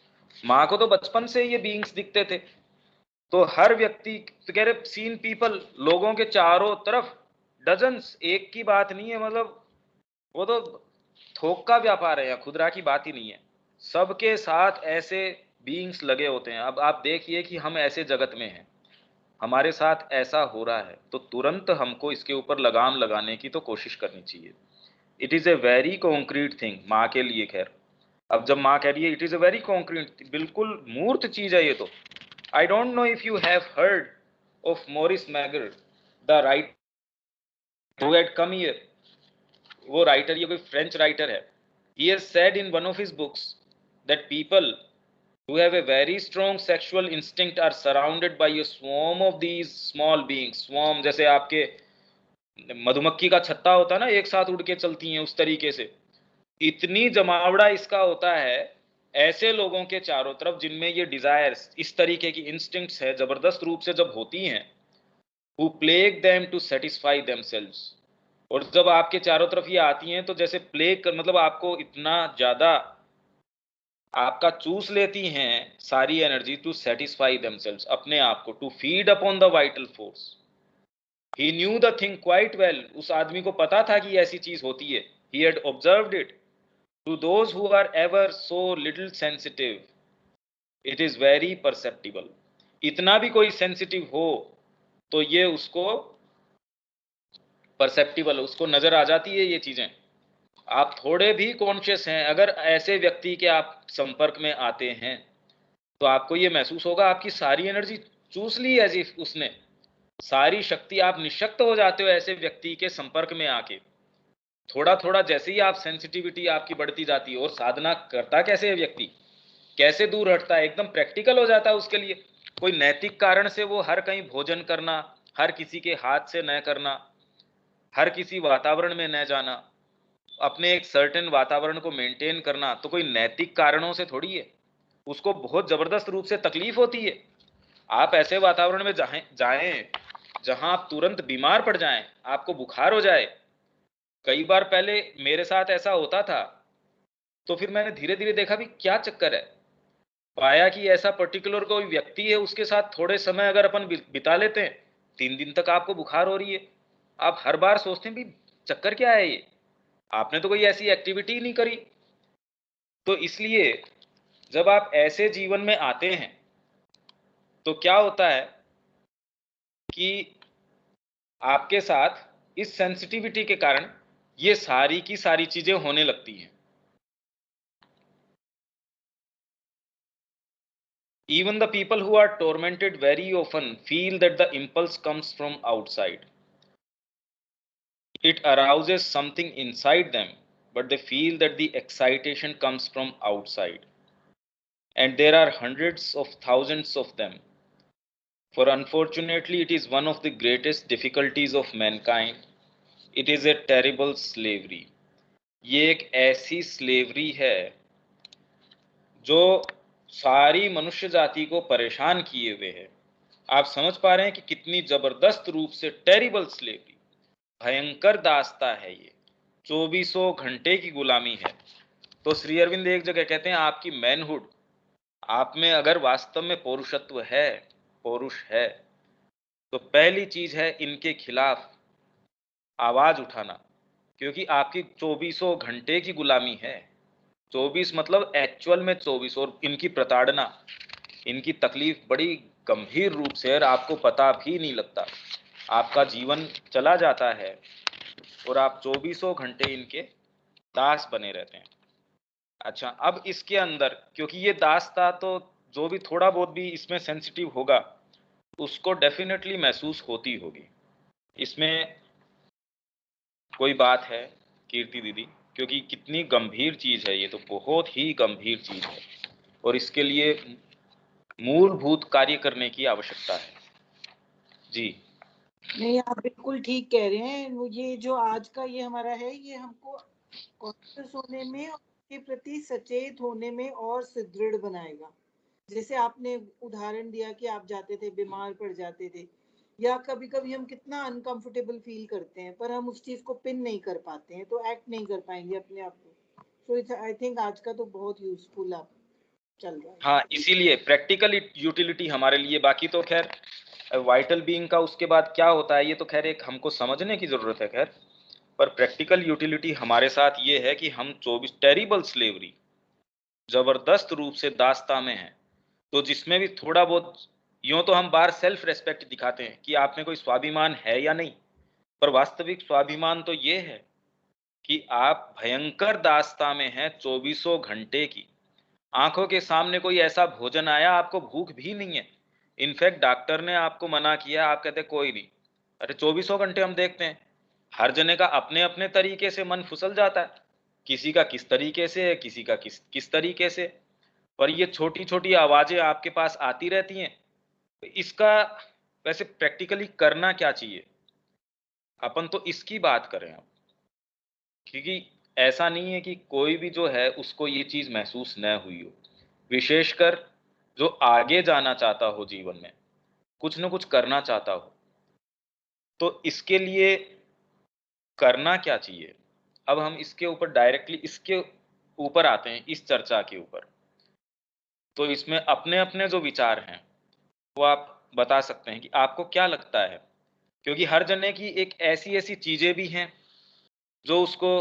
माँ को तो बचपन से ये बीइंग्स दिखते थे, तो हर व्यक्ति तो कह रहे सीन पीपल, लोगों के चारों तरफ डजन्स, एक की बात नहीं है, मतलब वो तो थोक का व्यापार है या खुदरा की बात ही नहीं है। सबके साथ ऐसे बीइंग्स लगे होते हैं। अब आप देखिए कि हम ऐसे जगत में हैं, हमारे साथ ऐसा हो रहा है, तो तुरंत हमको इसके ऊपर लगाम लगाने की तो कोशिश करनी चाहिए। It is a very concrete thing माँ के लिए। खैर, अब जब माँ कह रही है it is a very concrete, बिल्कुल मूर्त चीज़ है ये तो। I don't know if you have heard of Morris megger, the right who had come here. वो राइटर, ये कोई फ्रेंच राइटर है। He has said in one of his books that people who have a very strong sexual instinct are surrounded by a swarm of these small beings. Swarm जैसे आपके मधुमक्खी का छत्ता होता है ना, एक साथ उड़ के चलती हैं, उस तरीके से इतनी जमावड़ा इसका होता है ऐसे लोगों के चारों तरफ जिनमें ये डिजायर्स, इस तरीके की इंस्टिंक्ट्स है, जबरदस्त रूप से जब होती हैं, who plague them to satisfy themselves। और जब आपके चारों तरफ ये आती हैं तो जैसे प्लेग कर, मतलब आपको इतना ज्यादा आपका चूस लेती हैं सारी एनर्जी, टू सेटिस्फाई देमसेल्व्स, अपने आप को, to feed upon the vital force. He knew the thing quite well, उस आदमी को पता था कि ऐसी चीज होती है। He had observed it. To those who are ever so little sensitive it is very perceptible. इतना भी कोई सेंसिटिव हो तो ये उसको परसेप्टिबल, उसको नजर आ जाती है ये चीजें। आप थोड़े भी कॉन्शियस हैं, अगर ऐसे व्यक्ति के आप संपर्क में आते हैं तो आपको ये महसूस होगा आपकी सारी एनर्जी चूस ली है जी उसने, सारी शक्ति, आप निशक्त हो जाते हो ऐसे व्यक्ति के संपर्क में आके। थोड़ा थोड़ा जैसे ही आप सेंसिटिविटी आपकी बढ़ती जाती है, और साधना करता कैसे है व्यक्ति, कैसे दूर हटता है, एकदम प्रैक्टिकल हो जाता है उसके लिए। कोई नैतिक कारण से वो हर कहीं भोजन करना, हर किसी के हाथ से न करना, हर किसी वातावरण में न जाना, अपने एक सर्टेन वातावरण को मेंटेन करना, तो कोई नैतिक कारणों से थोड़ी है। उसको बहुत जबरदस्त रूप से तकलीफ होती है। आप ऐसे वातावरण में जाएं जहां आप तुरंत बीमार पड़ जाएं, आपको बुखार हो जाए। कई बार पहले मेरे साथ ऐसा होता था, तो फिर मैंने धीरे धीरे देखा भी क्या चक्कर है। पाया कि ऐसा पर्टिकुलर कोई व्यक्ति है, उसके साथ थोड़े समय अगर अपन बिता लेते हैं, 3 दिन तक आपको बुखार हो रही है। आप हर बार सोचते हैं भी चक्कर क्या है ये, आपने तो कोई ऐसी एक्टिविटी ही नहीं करी। तो इसलिए जब आप ऐसे जीवन में आते हैं तो क्या होता है कि आपके साथ इस सेंसिटिविटी के कारण ये सारी की सारी चीजें होने लगती हैं। Even the people who are tormented very often feel that the impulse comes from outside. It arouses something inside them, but they feel that the excitation comes from outside. And there are hundreds of thousands of them. For unfortunately, it is one of the greatest difficulties of mankind. It is a terrible slavery. ये एक ऐसी slavery है जो सारी मनुष्य जाति को परेशान किए हुए है। आप समझ पा रहे हैं कि कितनी जबरदस्त रूप से टेरिबल स्लेवरी, भयंकर दास्ता है ये, 2400 घंटे की गुलामी है। तो श्री अरविंद एक जगह कहते हैं आपकी मैनहुड, आप में अगर वास्तव में पौरुषत्व है, पौरुष है, तो पहली चीज है इनके खिलाफ आवाज उठाना। क्योंकि आपकी 2400 घंटे की गुलामी है। 24 मतलब एक्चुअल में 24, और इनकी प्रताड़ना, इनकी तकलीफ बड़ी गंभीर रूप से, और आपको पता भी नहीं लगता। आपका जीवन चला जाता है और आप 2400 घंटे इनके दास बने रहते हैं। अच्छा, अब इसके अंदर क्योंकि ये दास था, तो जो भी थोड़ा बहुत भी इसमें सेंसिटिव होगा उसको डेफिनेटली महसूस होती होगी। इसमें कोई बात है कीर्ति दीदी, क्योंकि कितनी गंभीर चीज है ये, तो बहुत ही गंभीर चीज है और इसके लिए मूलभूत कार्य करने की आवश्यकता है। जी नहीं, आप बिल्कुल ठीक कह रहे हैं। ये जो आज का ये हमारा है, ये हमको कॉन्शियस होने में और के प्रति सचेत होने में और सुदृढ़ बनाएगा। जैसे आपने उदाहरण दिया कि आप जाते थे, बीमार पड़ जाते थे, या कभी कभी हम कितना अनकंफर्टेबल फील करते हैं पर हम उस चीज को पिन नहीं कर पाते हैं, तो एक्ट नहीं कर पाएंगे अपने आप को। सो इट्स, आई थिंक आज का तो बहुत यूजफुल आप चल रहा है। हाँ, इसीलिए प्रैक्टिकल यूटिलिटी हमारे लिए, बाकी तो खैर वाइटल बीइंग का उसके बाद क्या होता है ये तो खैर एक हमको समझने की जरूरत है खैर। पर प्रैक्टिकल यूटिलिटी हमारे साथ ये है कि हम 24 टेरिबल स्लेवरी, जबरदस्त रूप से दास्ता में है, तो जिसमें भी थोड़ा बहुत, यूं तो हम बाहर सेल्फ रेस्पेक्ट दिखाते हैं कि आप में कोई स्वाभिमान है या नहीं, पर वास्तविक स्वाभिमान तो ये है कि आप भयंकर दास्ता में हैं 24 घंटे की। आंखों के सामने कोई ऐसा भोजन आया, आपको भूख भी नहीं है, इनफैक्ट डॉक्टर ने आपको मना किया, आप कहते कोई नहीं। अरे 24 घंटे हम देखते हैं हर जने का अपने अपने तरीके से मन फिसल जाता है, किसी का किस तरीके से है, किसी का किस किस तरीके से। पर ये छोटी छोटी आवाजें आपके पास आती रहती हैं, तो इसका वैसे प्रैक्टिकली करना क्या चाहिए, अपन तो इसकी बात करें अब। क्योंकि ऐसा नहीं है कि कोई भी जो है उसको ये चीज महसूस न हुई हो, विशेषकर जो आगे जाना चाहता हो जीवन में, कुछ न कुछ करना चाहता हो, तो इसके लिए करना क्या चाहिए। अब हम इसके ऊपर डायरेक्टली इसके ऊपर आते हैं, इस चर्चा के ऊपर। तो इसमें अपने अपने जो विचार हैं वो आप बता सकते हैं कि आपको क्या लगता है, क्योंकि हर जने की एक ऐसी ऐसी चीजें भी हैं जो उसको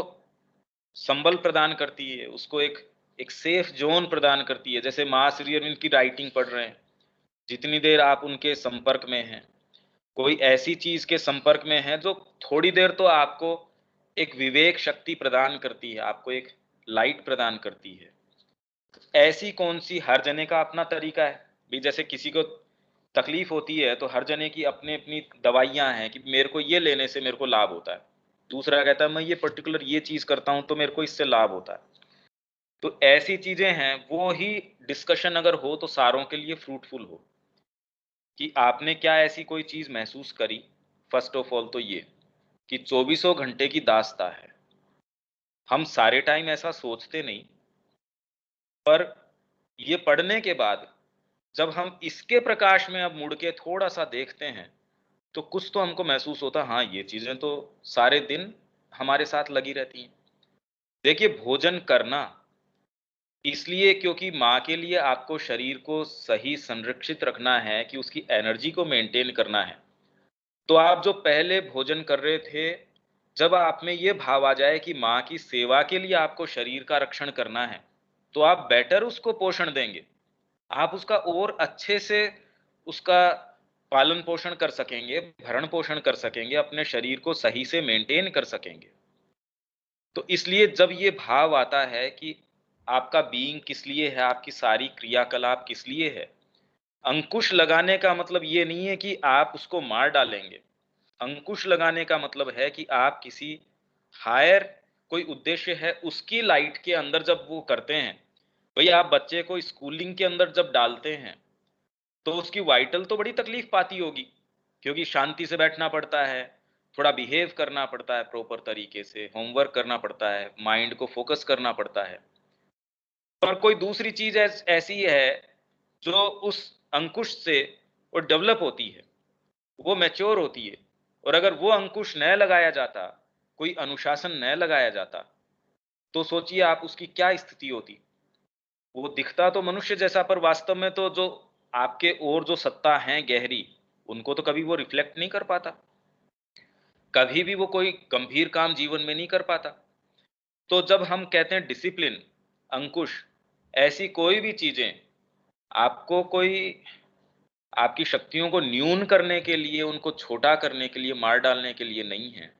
संबल प्रदान करती है, उसको एक एक सेफ जोन प्रदान करती है। जैसे महाश्री अरविंद की राइटिंग पढ़ रहे हैं, जितनी देर आप उनके संपर्क में हैं, कोई ऐसी चीज के संपर्क में है जो थोड़ी देर तो आपको एक विवेक शक्ति प्रदान करती है, आपको एक लाइट प्रदान करती है। ऐसी कौन सी, हर जने का अपना तरीका है भी। जैसे किसी को तकलीफ होती है तो हर जने की अपनी अपनी दवाइयां हैं कि मेरे को ये लेने से मेरे को लाभ होता है, दूसरा कहता है मैं ये पर्टिकुलर ये चीज करता हूं तो मेरे को इससे लाभ होता है। तो ऐसी चीजें हैं, वो ही डिस्कशन अगर हो तो सारों के लिए फ्रूटफुल हो कि आपने क्या ऐसी कोई चीज महसूस करी। फर्स्ट ऑफ ऑल तो ये कि 24 घंटे की दास्ता है, हम सारे टाइम ऐसा सोचते नहीं, पर ये पढ़ने के बाद जब हम इसके प्रकाश में अब मुड़ के थोड़ा सा देखते हैं तो कुछ तो हमको महसूस होता है, हाँ ये चीजें तो सारे दिन हमारे साथ लगी रहती हैं। देखिए, भोजन करना इसलिए क्योंकि माँ के लिए आपको शरीर को सही संरक्षित रखना है, कि उसकी एनर्जी को मेंटेन करना है। तो आप जो पहले भोजन कर रहे थे, जब आप में ये भाव आ जाए कि माँ की सेवा के लिए आपको शरीर का रक्षण करना है, तो आप बेटर उसको पोषण देंगे, आप उसका और अच्छे से उसका पालन पोषण कर सकेंगे, भरण पोषण कर सकेंगे, अपने शरीर को सही से मेंटेन कर सकेंगे। तो इसलिए जब ये भाव आता है कि आपका बीइंग किस लिए है, आपकी सारी क्रियाकलाप किस लिए है, अंकुश लगाने का मतलब ये नहीं है कि आप उसको मार डालेंगे। अंकुश लगाने का मतलब है कि आप किसी हायर कोई उद्देश्य है उसकी लाइट के अंदर जब वो करते हैं। भैया, आप बच्चे को स्कूलिंग के अंदर जब डालते हैं तो उसकी वाइटल तो बड़ी तकलीफ पाती होगी, क्योंकि शांति से बैठना पड़ता है, थोड़ा बिहेव करना पड़ता है, प्रॉपर तरीके से होमवर्क करना पड़ता है, माइंड को फोकस करना पड़ता है। पर कोई दूसरी चीज ऐसी है जो उस अंकुश से वो डेवलप होती है, वो मैच्योर होती है। और अगर वो अंकुश न लगाया जाता, कोई अनुशासन न लगाया जाता, तो सोचिए आप उसकी क्या स्थिति होती। वो दिखता तो मनुष्य जैसा, पर वास्तव में तो जो आपके और जो सत्ता है गहरी, उनको तो कभी वो रिफ्लेक्ट नहीं कर पाता, कभी भी वो कोई गंभीर काम जीवन में नहीं कर पाता। तो जब हम कहते हैं डिसिप्लिन, अंकुश, ऐसी कोई भी चीजें आपको कोई आपकी शक्तियों को न्यून करने के लिए, उनको छोटा करने के लिए, मार डालने के लिए नहीं है।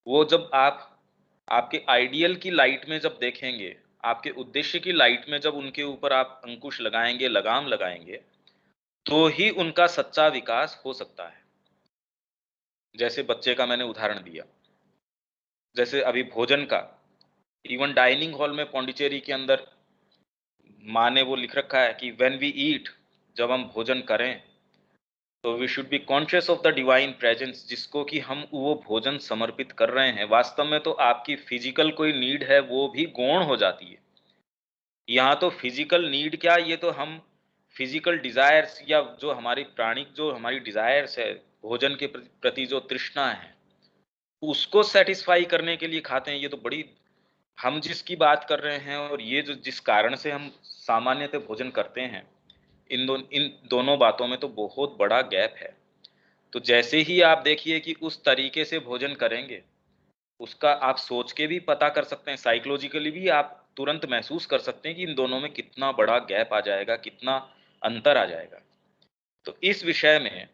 वो जब आप आपके आइडियल की लाइट में जब देखेंगे, आपके उद्देश्य की लाइट में जब उनके ऊपर आप अंकुश लगाएंगे, लगाम लगाएंगे, तो ही उनका सच्चा विकास हो सकता है। जैसे बच्चे का मैंने उदाहरण दिया, जैसे अभी भोजन का, इवन डाइनिंग हॉल में पौंडीचेरी के अंदर माँ ने वो लिख रखा है कि व्हेन वी ईट, जब हम भोजन करें, तो we should be conscious of the divine presence, जिसको कि हम वो भोजन समर्पित कर रहे हैं। वास्तव में तो आपकी फिजिकल कोई नीड है वो भी गौण हो जाती है। यहाँ तो फिजिकल नीड क्या, ये तो हम फिजिकल डिजायर्स या जो हमारी प्राणिक जो हमारी डिजायर्स है, भोजन के प्रति जो तृष्णा है, उसको सेटिस्फाई करने के लिए खाते हैं। ये तो बड़ी, हम जिसकी बात कर रहे हैं और ये जो जिस कारण से हम सामान्यतः भोजन करते हैं, इन दोनों बातों में तो बहुत बड़ा गैप है। तो जैसे ही आप देखिए कि उस तरीके से भोजन करेंगे, उसका आप सोच के भी पता कर सकते हैं, साइकोलॉजिकली भी आप तुरंत महसूस कर सकते हैं कि इन दोनों में कितना बड़ा गैप आ जाएगा, कितना अंतर आ जाएगा। तो इस विषय में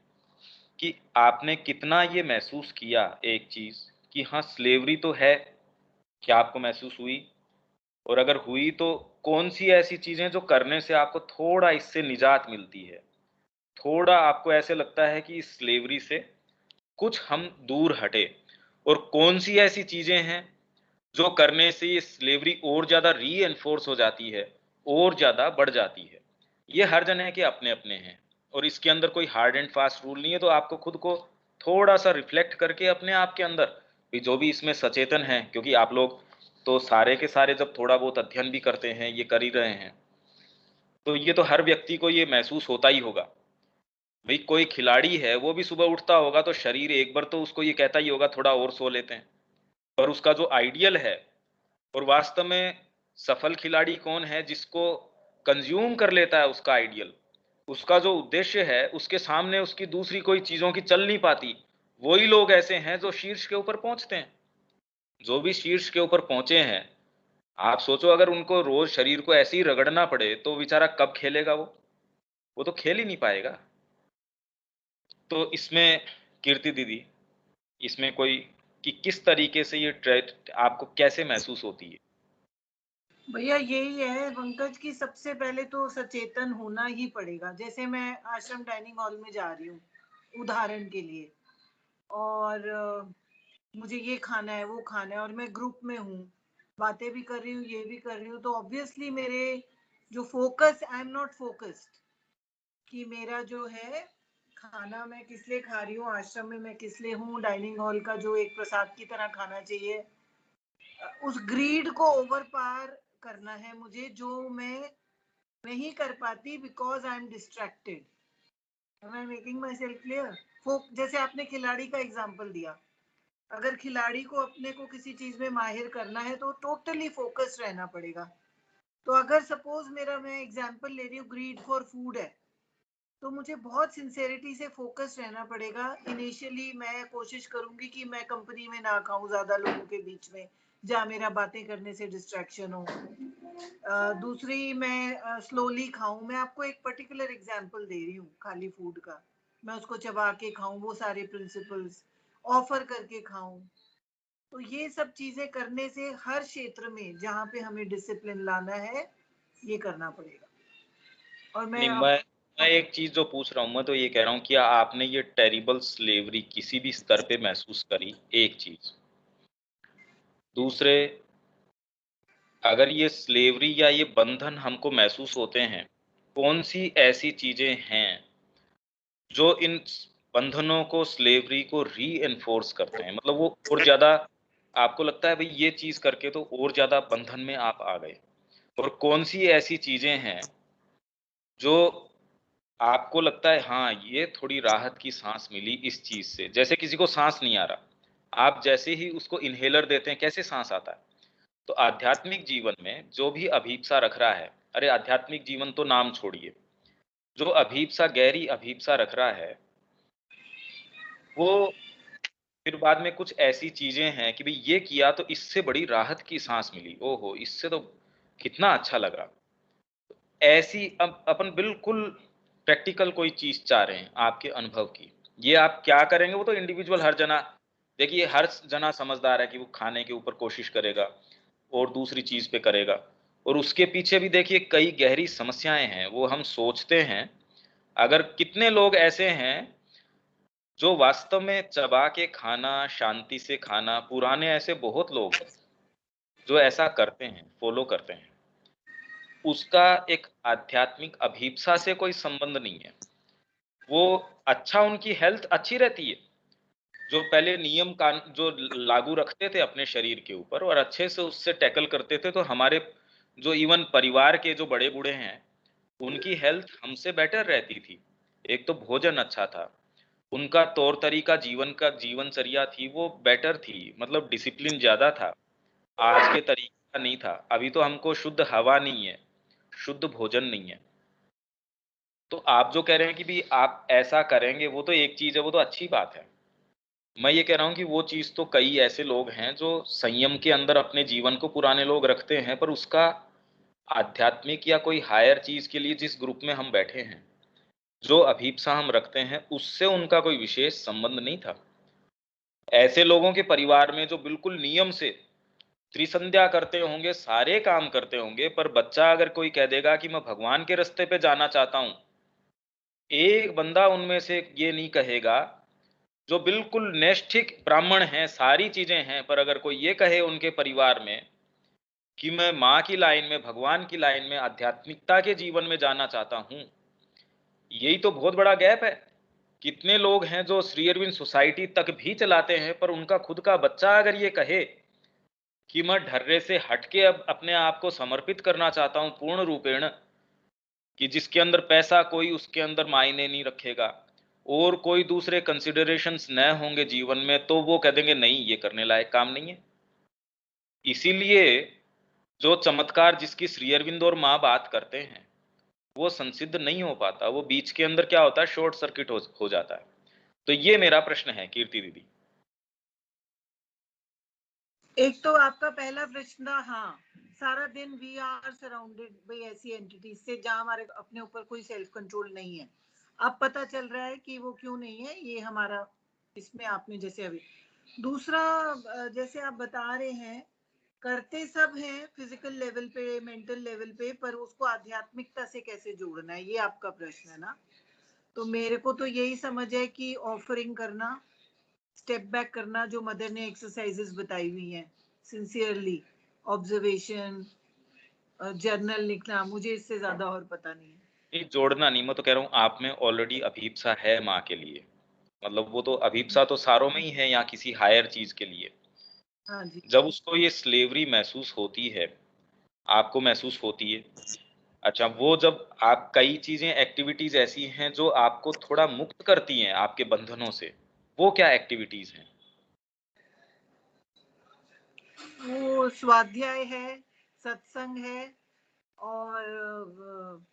कि आपने कितना ये महसूस किया एक चीज कि हाँ स्लेवरी तो है, क्या आपको महसूस हुई? और अगर हुई तो कौन सी ऐसी चीजें जो करने से आपको थोड़ा इससे निजात मिलती है, थोड़ा आपको ऐसे लगता है कि इस स्लेवरी से कुछ हम दूर हटे, और कौन सी ऐसी चीजें हैं जो करने से ये स्लेवरी और ज्यादा रीएनफोर्स हो जाती है, और ज्यादा बढ़ जाती है। ये हर जने के अपने अपने हैं, और इसके अंदर कोई हार्ड एंड फास्ट रूल नहीं है। तो आपको खुद को थोड़ा सा रिफ्लेक्ट करके अपने आप के अंदर भी, जो भी इसमें सचेतन है, क्योंकि आप लोग तो सारे के सारे जब थोड़ा बहुत अध्ययन भी करते हैं, ये कर ही रहे हैं, तो ये तो हर व्यक्ति को ये महसूस होता ही होगा। भाई कोई खिलाड़ी है, वो भी सुबह उठता होगा तो शरीर एक बार तो उसको ये कहता ही होगा थोड़ा और सो लेते हैं, पर उसका जो आइडियल है, और वास्तव में सफल खिलाड़ी कौन है, जिसको कंज्यूम कर लेता है उसका आइडियल, उसका जो उद्देश्य है, उसके सामने उसकी दूसरी कोई चीजों की चल नहीं पाती। वही लोग ऐसे हैं जो शीर्ष के ऊपर पहुंचते हैं। जो भी शीर्ष के ऊपर पहुंचे हैं, आप सोचो अगर उनको रोज शरीर को ऐसे ही रगड़ना पड़े तो बेचारा कब खेलेगा? वो तो खेल ही नहीं पाएगा। तो इसमें कीर्ति दीदी, इसमें कोई कि किस तरीके से ये ट्रेड आपको कैसे महसूस होती है? भैया यही है पंकज की, सबसे पहले तो सचेतन होना ही पड़ेगा। जैसे मैं आश्रम डाइनिंग हॉल में जा रही हूँ उदाहरण के लिए, और मुझे ये खाना है वो खाना है, और मैं ग्रुप में हूँ, बातें भी कर रही हूँ ये भी कर रही हूँ, तो ऑब्वियसली मेरे जो focus, I am not focused कि मेरा जो है खाना मैं किस लिए खा रही हूँ, आश्रम में मैं किस लिए हूँ, डाइनिंग हॉल का जो एक प्रसाद की तरह खाना चाहिए, उस ग्रीड को ओवर पार करना है मुझे, जो मैं नहीं कर पाती because I am distracted. Am I making myself clear? जैसे आपने खिलाड़ी का एग्जाम्पल दिया, अगर खिलाड़ी को अपने को किसी चीज में माहिर करना है तो टोटली फोकस्ड रहना पड़ेगा। तो अगर सपोज मेरा, मैं एग्जाम्पल ले रही हूँ, ग्रीड फॉर फूड है, तो मुझे बहुत सिंसेरिटी से फोकस रहना पड़ेगा। इनिशियली मैं कोशिश करूंगी कि मैं कंपनी में ना खाऊं ज्यादा लोगों के बीच में, जहाँ मेरा बातें करने से डिस्ट्रैक्शन हो। दूसरी, मैं स्लोली खाऊं। मैं आपको एक पर्टिकुलर एग्जांपल दे रही हूँ खाली फूड का, मैं उसको चबा के खाऊं, वो सारे प्रिंसिपल्स ऑफर करके खाऊं। तो ये सब चीजें करने से हर क्षेत्र में जहाँ पे हमें डिसिप्लिन लाना है, ये करना पड़ेगा। और मैं नहीं, अब मैं एक चीज जो पूछ रहा हूँ, मैं तो ये कह रहा हूँ कि आपने ये टेरिबल स्लेवरी किसी भी स्तर पे महसूस करी? एक चीज। दूसरे, अगर ये स्लेवरी या ये बंधन हमको महसूस होते हैं, कौन सी ऐसी चीजें हैं जो इन बंधनों को, स्लेवरी को री एनफोर्स करते हैं? मतलब वो और ज्यादा आपको लगता है भाई ये चीज करके तो और ज्यादा बंधन में आप आ गए, और कौन सी ऐसी चीजें हैं जो आपको लगता है हाँ ये थोड़ी राहत की सांस मिली इस चीज से? जैसे किसी को सांस नहीं आ रहा, आप जैसे ही उसको इनहेलर देते हैं, कैसे सांस आता है? तो आध्यात्मिक जीवन में जो भी अभीप्सा रख रहा है, अरे आध्यात्मिक जीवन तो नाम छोड़िए, जो अभीप्सा, गहरी अभीप्सा रख रहा है, वो फिर बाद में कुछ ऐसी चीजें हैं कि भाई ये किया तो इससे बड़ी राहत की सांस मिली, ओहो इससे तो कितना अच्छा लग रहा। ऐसी अब अपन बिल्कुल प्रैक्टिकल कोई चीज चाह रहे हैं आपके अनुभव की, ये आप क्या करेंगे? वो तो इंडिविजुअल, हर जना, देखिए हर जना समझदार है कि वो खाने के ऊपर कोशिश करेगा और दूसरी चीज पे करेगा, और उसके पीछे भी देखिए कई गहरी समस्याएं हैं, वो हम सोचते हैं। अगर कितने लोग ऐसे हैं जो वास्तव में चबा के खाना, शांति से खाना, पुराने ऐसे बहुत लोग हैं जो ऐसा करते हैं, फॉलो करते हैं। उसका एक आध्यात्मिक अभीप्सा से कोई संबंध नहीं है। वो अच्छा, उनकी हेल्थ अच्छी रहती है, जो पहले नियम कानून जो लागू रखते थे अपने शरीर के ऊपर और अच्छे से उससे टैकल करते थे, तो हमारे जो इवन परिवार के जो बड़े बूढ़े हैं, उनकी हेल्थ हमसे बेटर रहती थी। एक तो भोजन अच्छा था, उनका तौर तरीका जीवन का जीवनचर्या थी वो बेटर थी, मतलब डिसिप्लिन ज्यादा था। आज के तरीका नहीं था। अभी तो हमको शुद्ध हवा नहीं है, शुद्ध भोजन नहीं है। तो आप जो कह रहे हैं कि भी आप ऐसा करेंगे, वो तो एक चीज है, वो तो अच्छी बात है। मैं ये कह रहा हूँ कि वो चीज तो कई ऐसे लोग हैं जो संयम के अंदर अपने जीवन को पुराने लोग रखते हैं, पर उसका आध्यात्मिक या कोई हायर चीज के लिए जिस ग्रुप में हम बैठे हैं, जो अभीप्सा हम रखते हैं, उससे उनका कोई विशेष संबंध नहीं था। ऐसे लोगों के परिवार में जो बिल्कुल नियम से त्रिसंध्या करते होंगे, सारे काम करते होंगे, पर बच्चा अगर कोई कह देगा कि मैं भगवान के रास्ते पे जाना चाहता हूं, एक बंदा उनमें से ये नहीं कहेगा जो बिल्कुल नैष्ठिक ब्राह्मण हैं, सारी चीजें हैं, पर अगर कोई ये कहे उनके परिवार में कि मैं माँ की लाइन में, भगवान की लाइन में, आध्यात्मिकता के जीवन में जाना चाहता हूं, यही तो बहुत बड़ा गैप है। कितने लोग हैं जो श्री अरविंद सोसाइटी तक भी चलाते हैं, पर उनका खुद का बच्चा अगर ये कहे कि मैं ढर्रे से हटके अब अपने आप को समर्पित करना चाहता हूं पूर्ण रूपेण, कि जिसके अंदर पैसा कोई उसके अंदर मायने नहीं रखेगा और कोई दूसरे कंसिडरेशंस न होंगे जीवन में, तो वो कह देंगे नहीं, ये करने लायक काम नहीं है। इसीलिए जो चमत्कार जिसकी श्री अरविंद और माँ बात करते हैं, वो संसिद्ध नहीं हो पाता। वो बीच के अंदर क्या होता है, शॉर्ट सर्किट हो जाता है। तो ये मेरा प्रश्न है कीर्ति दीदी। एक तो आपका पहला प्रश्न था, हाँ, सारा दिन वी आर सराउंडेड बाय ऐसी एंटिटीज से जहां हमारे अपने ऊपर कोई सेल्फ कंट्रोल नहीं है। अब पता चल रहा है कि वो क्यों नहीं है, ये हमारा इसमें आपने जैसे अभी दूसरा जैसे आप बता रहे हैं, करते सब हैं फिजिकल लेवल पे, मेंटल लेवल पे, पर उसको आध्यात्मिकता से कैसे जोड़ना है, ये आपका प्रश्न है ना। तो मेरे को तो यही समझ है कि ऑफरिंग करना, स्टेप बैक करना, जो मदर ने एक्सरसाइजेस बताई हुई हैं, सिंसियरली ऑब्जर्वेशन, जर्नल लिखना, मुझे इससे ज्यादा और पता नहीं है। ये जोड़ना नहीं, मैं तो कह रहा हूँ आप में ऑलरेडी अभीप्सा है माँ के लिए, मतलब वो तो अभीप्सा तो सारों में ही है, या किसी हायर चीज के लिए। हाँ जी। जब उसको ये स्लेवरी महसूस होती है, आपको महसूस होती है, अच्छा, वो जब आप कई चीजें, एक्टिविटीज ऐसी हैं जो आपको थोड़ा मुक्त करती हैं आपके बंधनों से, वो क्या एक्टिविटीज हैं? वो स्वाध्याय है, सत्संग है, और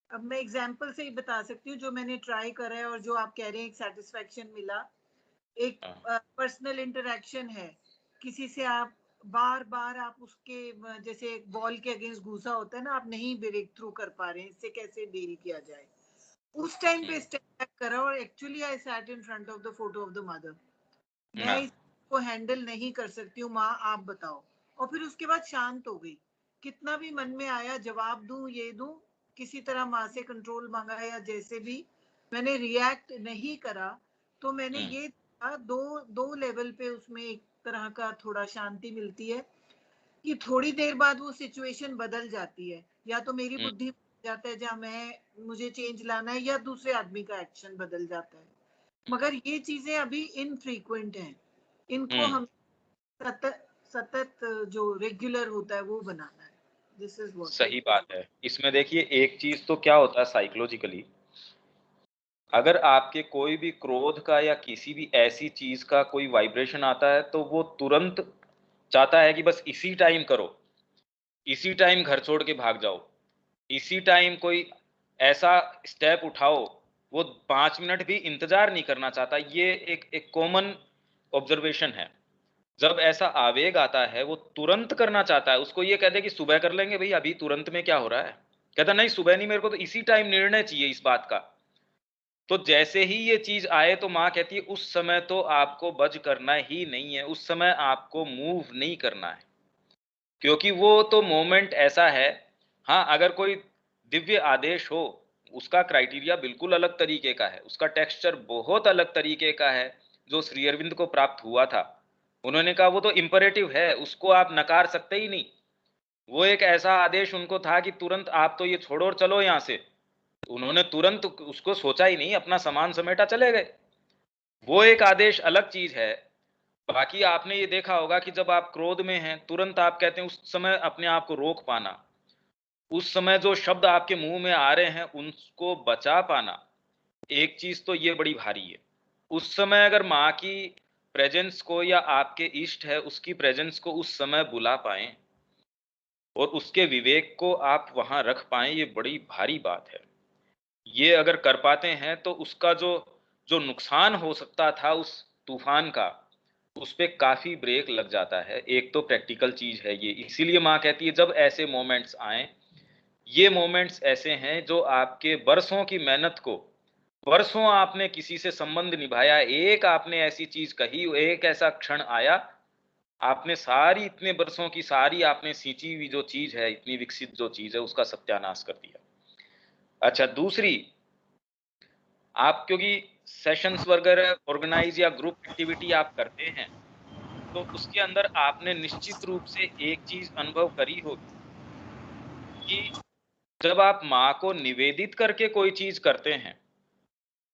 अब मैं एग्जाम्पल से ही बता सकती हूँ जो मैंने ट्राई करा है और जो आप कह रहे हैं एक सेटिस्फेक्शन मिला। एक हाँ, पर्सनल इंटरेक्शन है किसी से, आप बार बार आप उसके जैसे एक बॉल के अगेंस्ट घुसा होता है ना, आप नहीं ब्रेक थ्रू कर पा रहे हैं, इससे कैसे डील किया जाए, उस टाइम पे स्टेप बैक करा और actually I sat in front of the photo of the mother, मैं हाँ, इसको हैंडल नहीं कर सकती हूँ माँ, आप बताओ। और फिर उसके बाद शांत हो गई। कितना भी मन में आया जवाब दूं, ये दूं, किसी तरह माँ से कंट्रोल मांगा या जैसे भी, मैंने रिएक्ट नहीं करा। तो मैंने ये दो दो लेवल पे उसमें एक तरह का थोड़ा शांति मिलती है कि थोड़ी देर बाद वो सिचुएशन बदल जाती है, या तो मेरी बुद्धि जाता है जहाँ मैं मुझे चेंज लाना है, या दूसरे आदमी का एक्शन बदल जाता है। मगर ये चीजें अभी इनफ्रीक्वेंट हैं, इनको हम सतत सतत जो रेगुलर होता है वो बनाना है। This is what. सही बात है। इसमें देखिए एक चीज तो क्या होता है साइकोलॉजिकली, अगर आपके कोई भी क्रोध का या किसी भी ऐसी चीज का कोई वाइब्रेशन आता है, तो वो तुरंत चाहता है कि बस इसी टाइम करो, इसी टाइम घर छोड़ के भाग जाओ, इसी टाइम कोई ऐसा स्टेप उठाओ। वो 5 मिनट भी इंतजार नहीं करना चाहता। ये एक एक कॉमन ऑब्जर्वेशन है। जब ऐसा आवेग आता है, वो तुरंत करना चाहता है। उसको ये कहते कि सुबह कर लेंगे भाई, अभी तुरंत में क्या हो रहा है? कहता नहीं, सुबह नहीं, मेरे को तो इसी टाइम निर्णय चाहिए इस बात का। तो जैसे ही ये चीज आए, तो माँ कहती है उस समय तो आपको बज करना ही नहीं है, उस समय आपको मूव नहीं करना है, क्योंकि वो तो मोमेंट ऐसा है। हाँ, अगर कोई दिव्य आदेश हो, उसका क्राइटेरिया बिल्कुल अलग तरीके का है, उसका टेक्सचर बहुत अलग तरीके का है जो श्री अरविंद को प्राप्त हुआ था। उन्होंने कहा वो तो इंपरेटिव है, उसको आप नकार सकते ही नहीं। वो एक ऐसा आदेश उनको था कि तुरंत आप तो ये छोड़ो और चलो यहाँ से। उन्होंने तुरंत उसको सोचा ही नहीं, अपना सामान समेटा चले गए। वो एक आदेश अलग चीज है। बाकी आपने ये देखा होगा कि जब आप क्रोध में हैं, तुरंत आप कहते हैं, उस समय अपने आप को रोक पाना, उस समय जो शब्द आपके मुंह में आ रहे हैं उनको बचा पाना, एक चीज तो ये बड़ी भारी है। उस समय अगर माँ की प्रेजेंस को या आपके इष्ट है उसकी प्रेजेंस को उस समय बुला पाएं और उसके विवेक को आप वहां रख पाएं, ये बड़ी भारी बात है। ये अगर कर पाते हैं तो उसका जो जो नुकसान हो सकता था उस तूफान का, उस पे काफी ब्रेक लग जाता है। एक तो प्रैक्टिकल चीज है ये, इसीलिए माँ कहती है जब ऐसे मोमेंट्स आए, ये मोमेंट्स ऐसे हैं जो आपके बरसों की मेहनत को, वर्षों आपने किसी से संबंध निभाया, एक आपने ऐसी चीज कही, एक ऐसा क्षण आया, आपने सारी इतने बरसों की सारी आपने सींची हुई जो चीज है, इतनी विकसित जो चीज है, उसका सत्यानाश कर दिया। अच्छा, दूसरी, आप क्योंकि सेशंस वगैरह ऑर्गेनाइज या ग्रुप एक्टिविटी आप करते हैं, तो उसके अंदर आपने निश्चित रूप से एक चीज अनुभव करी होगी कि जब आप माँ को निवेदित करके कोई चीज करते हैं,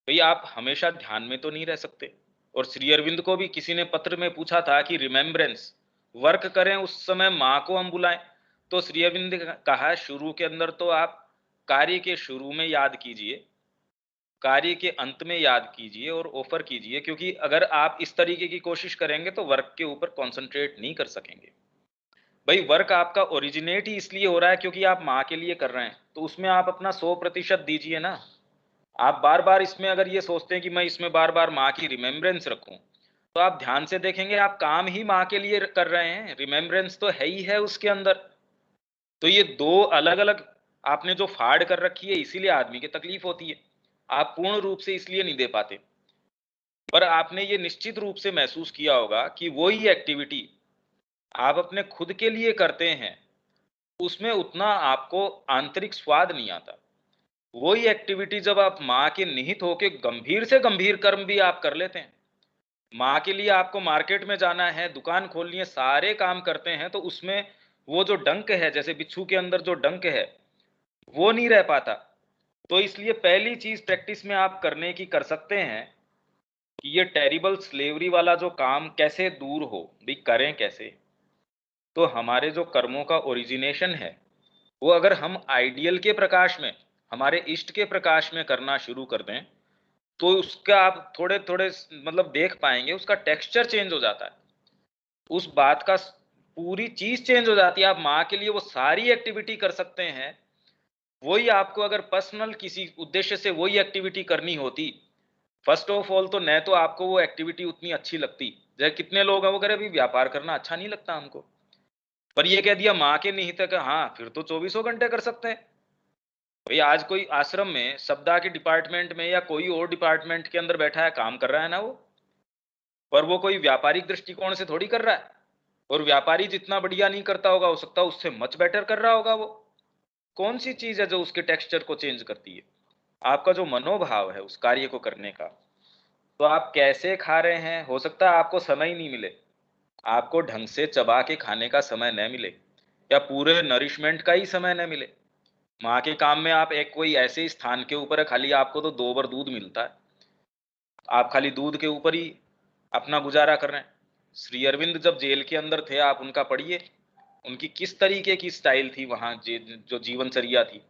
भाई आप हमेशा ध्यान में तो नहीं रह सकते। और श्री अरविंद को भी किसी ने पत्र में पूछा था कि रिमेम्बरेंस वर्क करें, उस समय माँ को हम बुलाएं, तो श्री अरविंद ने कहा शुरू के अंदर तो आप कार्य के शुरू में याद कीजिए, कार्य के अंत में याद कीजिए और ऑफर कीजिए, क्योंकि अगर आप इस तरीके की कोशिश करेंगे तो वर्क के ऊपर कॉन्सेंट्रेट नहीं कर सकेंगे। भाई वर्क आपका ओरिजिनेट ही इसलिए हो रहा है क्योंकि आप माँ के लिए कर रहे हैं, तो उसमें आप अपना 100% दीजिए ना। आप बार बार इसमें अगर ये सोचते हैं कि मैं इसमें बार बार माँ की रिमेम्बरेंस रखूं, तो आप ध्यान से देखेंगे आप काम ही माँ के लिए कर रहे हैं, रिमेम्बरेंस तो है ही है उसके अंदर। तो ये दो अलग अलग आपने जो फाड़ कर रखी है, इसीलिए आदमी की तकलीफ होती है। आप पूर्ण रूप से इसलिए नहीं दे पाते। पर आपने ये निश्चित रूप से महसूस किया होगा कि वही एक्टिविटी आप अपने खुद के लिए करते हैं, उसमें उतना आपको आंतरिक स्वाद नहीं आता। वही एक्टिविटी जब आप माँ के निहित होके गंभीर से गंभीर कर्म भी आप कर लेते हैं, माँ के लिए आपको मार्केट में जाना है, दुकान खोलनी है, सारे काम करते हैं, तो उसमें वो जो डंक है, जैसे बिच्छू के अंदर जो डंक है, वो नहीं रह पाता। तो इसलिए पहली चीज प्रैक्टिस में आप करने की कर सकते हैं कि ये टेरिबल स्लेवरी वाला जो काम कैसे दूर हो, भी करें कैसे। तो हमारे जो कर्मों का ओरिजिनेशन है, वो अगर हम आइडियल के प्रकाश में, हमारे इष्ट के प्रकाश में करना शुरू कर दें, तो उसका आप थोड़े थोड़े मतलब देख पाएंगे, उसका टेक्सचर चेंज हो जाता है, उस बात का पूरी चीज चेंज हो जाती है। आप माँ के लिए वो सारी एक्टिविटी कर सकते हैं। वही आपको अगर पर्सनल किसी उद्देश्य से वही एक्टिविटी करनी होती, फर्स्ट ऑफ ऑल तो न तो आपको वो एक्टिविटी उतनी अच्छी लगती। जैसे कितने लोग हैं वो कह रहे अभी व्यापार करना अच्छा नहीं लगता हमको, पर ये कह दिया माँ के निहित है, हाँ फिर तो 24 घंटे कर सकते हैं। भाई आज कोई आश्रम में सप्ताह के डिपार्टमेंट में या कोई और डिपार्टमेंट के अंदर बैठा है, काम कर रहा है ना वो, पर वो कोई व्यापारिक दृष्टिकोण से थोड़ी कर रहा है। और व्यापारी जितना बढ़िया नहीं करता होगा, हो सकता है उससे मच बेटर कर रहा होगा वो। कौन सी चीज है जो उसके टेक्सचर को चेंज करती है? आपका जो मनोभाव है उस कार्य को करने का। तो आप कैसे खा रहे हैं, हो सकता है आपको समय ही नहीं मिले, आपको ढंग से चबा के खाने का समय न मिले, या पूरे नरिशमेंट का ही समय न मिले। माँ के काम में आप एक कोई ऐसे स्थान के ऊपर है, खाली आपको तो 2 बार दूध मिलता है, आप खाली दूध के ऊपर ही अपना गुजारा कर रहे हैं। श्री अरविंद जब जेल के अंदर थे, आप उनका पढ़िए, उनकी किस तरीके की स्टाइल थी वहां, जो जीवनचर्या थी।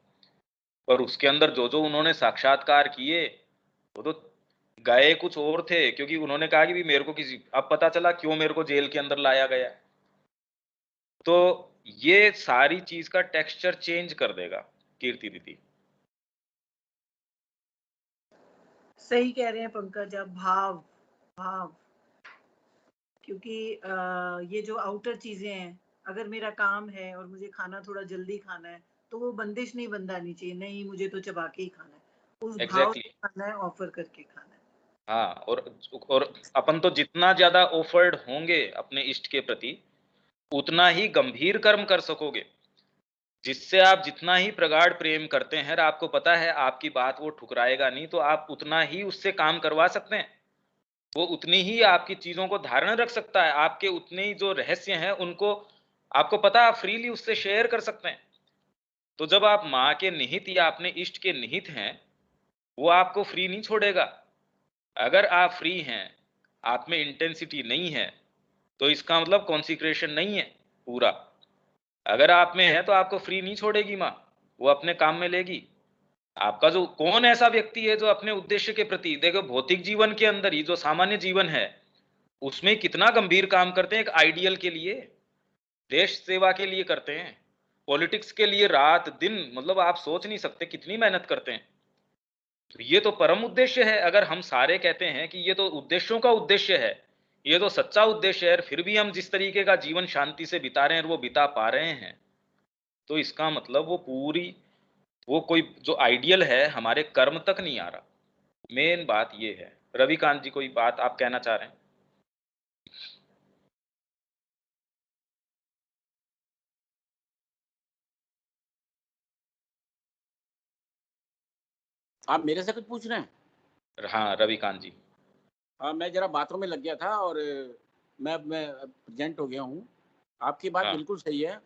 पर उसके अंदर जो जो उन्होंने साक्षात्कार किए, वो तो गए कुछ और थे, क्योंकि उन्होंने कहा कि भी मेरे को किसी, अब पता चला क्यों मेरे को जेल के अंदर लाया गया। तो ये सारी चीज का टेक्सचर चेंज कर देगा कीर्ति दीदी। सही कह रहे हैं पंकज आप, भाव भाव, क्योंकि ये जो आउटर चीजें हैं, अगर मेरा काम है और मुझे खाना थोड़ा जल्दी खाना है, तो वो बंदिश नहीं बंधानी चाहिए, नहीं मुझे तो चबा के ही खाना है, उस भाव एग्जैक्टली से खाना है, ऑफर करके खाना है। हाँ, और अपन तो जितना ज्यादा ऑफर्ड होंगे अपने इष्ट के प्रति, उतना ही गंभीर कर्म कर सकोगे। जिससे आप जितना ही प्रगाढ़ प्रेम करते हैं, आपको पता है आपकी बात वो ठुकराएगा नहीं, तो आप उतना ही उससे काम करवा सकते हैं। वो उतनी ही आपकी चीज़ों को धारण रख सकता है, आपके उतने ही जो रहस्य हैं उनको आपको पता है आप फ्रीली उससे शेयर कर सकते हैं। तो जब आप माँ के निहित या अपने इष्ट के निहित हैं, वो आपको फ्री नहीं छोड़ेगा। अगर आप फ्री हैं, आप में इंटेंसिटी नहीं है, तो इसका मतलब कॉन्सेक्रेशन नहीं है पूरा। अगर आप में है तो आपको फ्री नहीं छोड़ेगी माँ, वो अपने काम में लेगी। आपका जो कौन ऐसा व्यक्ति है जो अपने उद्देश्य के प्रति, देखो भौतिक जीवन के अंदर ही जो सामान्य जीवन है, उसमें कितना गंभीर काम करते हैं एक आइडियल के लिए, देश सेवा के लिए करते हैं, पॉलिटिक्स के लिए रात दिन, मतलब आप सोच नहीं सकते कितनी मेहनत करते हैं। तो ये तो परम उद्देश्य है। अगर हम सारे कहते हैं कि ये तो उद्देश्यों का उद्देश्य है, ये तो सच्चा उद्देश्य है, फिर भी हम जिस तरीके का जीवन शांति से बिता रहे हैं और वो बिता पा रहे हैं, तो इसका मतलब वो कोई जो आइडियल है हमारे कर्म तक नहीं आ रहा। मेन बात ये है। रविकांत जी, कोई बात आप कहना चाह रहे हैं? आप मेरे से कुछ पूछ रहे हैं? हाँ रविकांत जी। हाँ, मैं जरा बातों में लग गया था और मैं प्रेजेंट हो गया हूँ। आपकी बात हाँ बिल्कुल सही है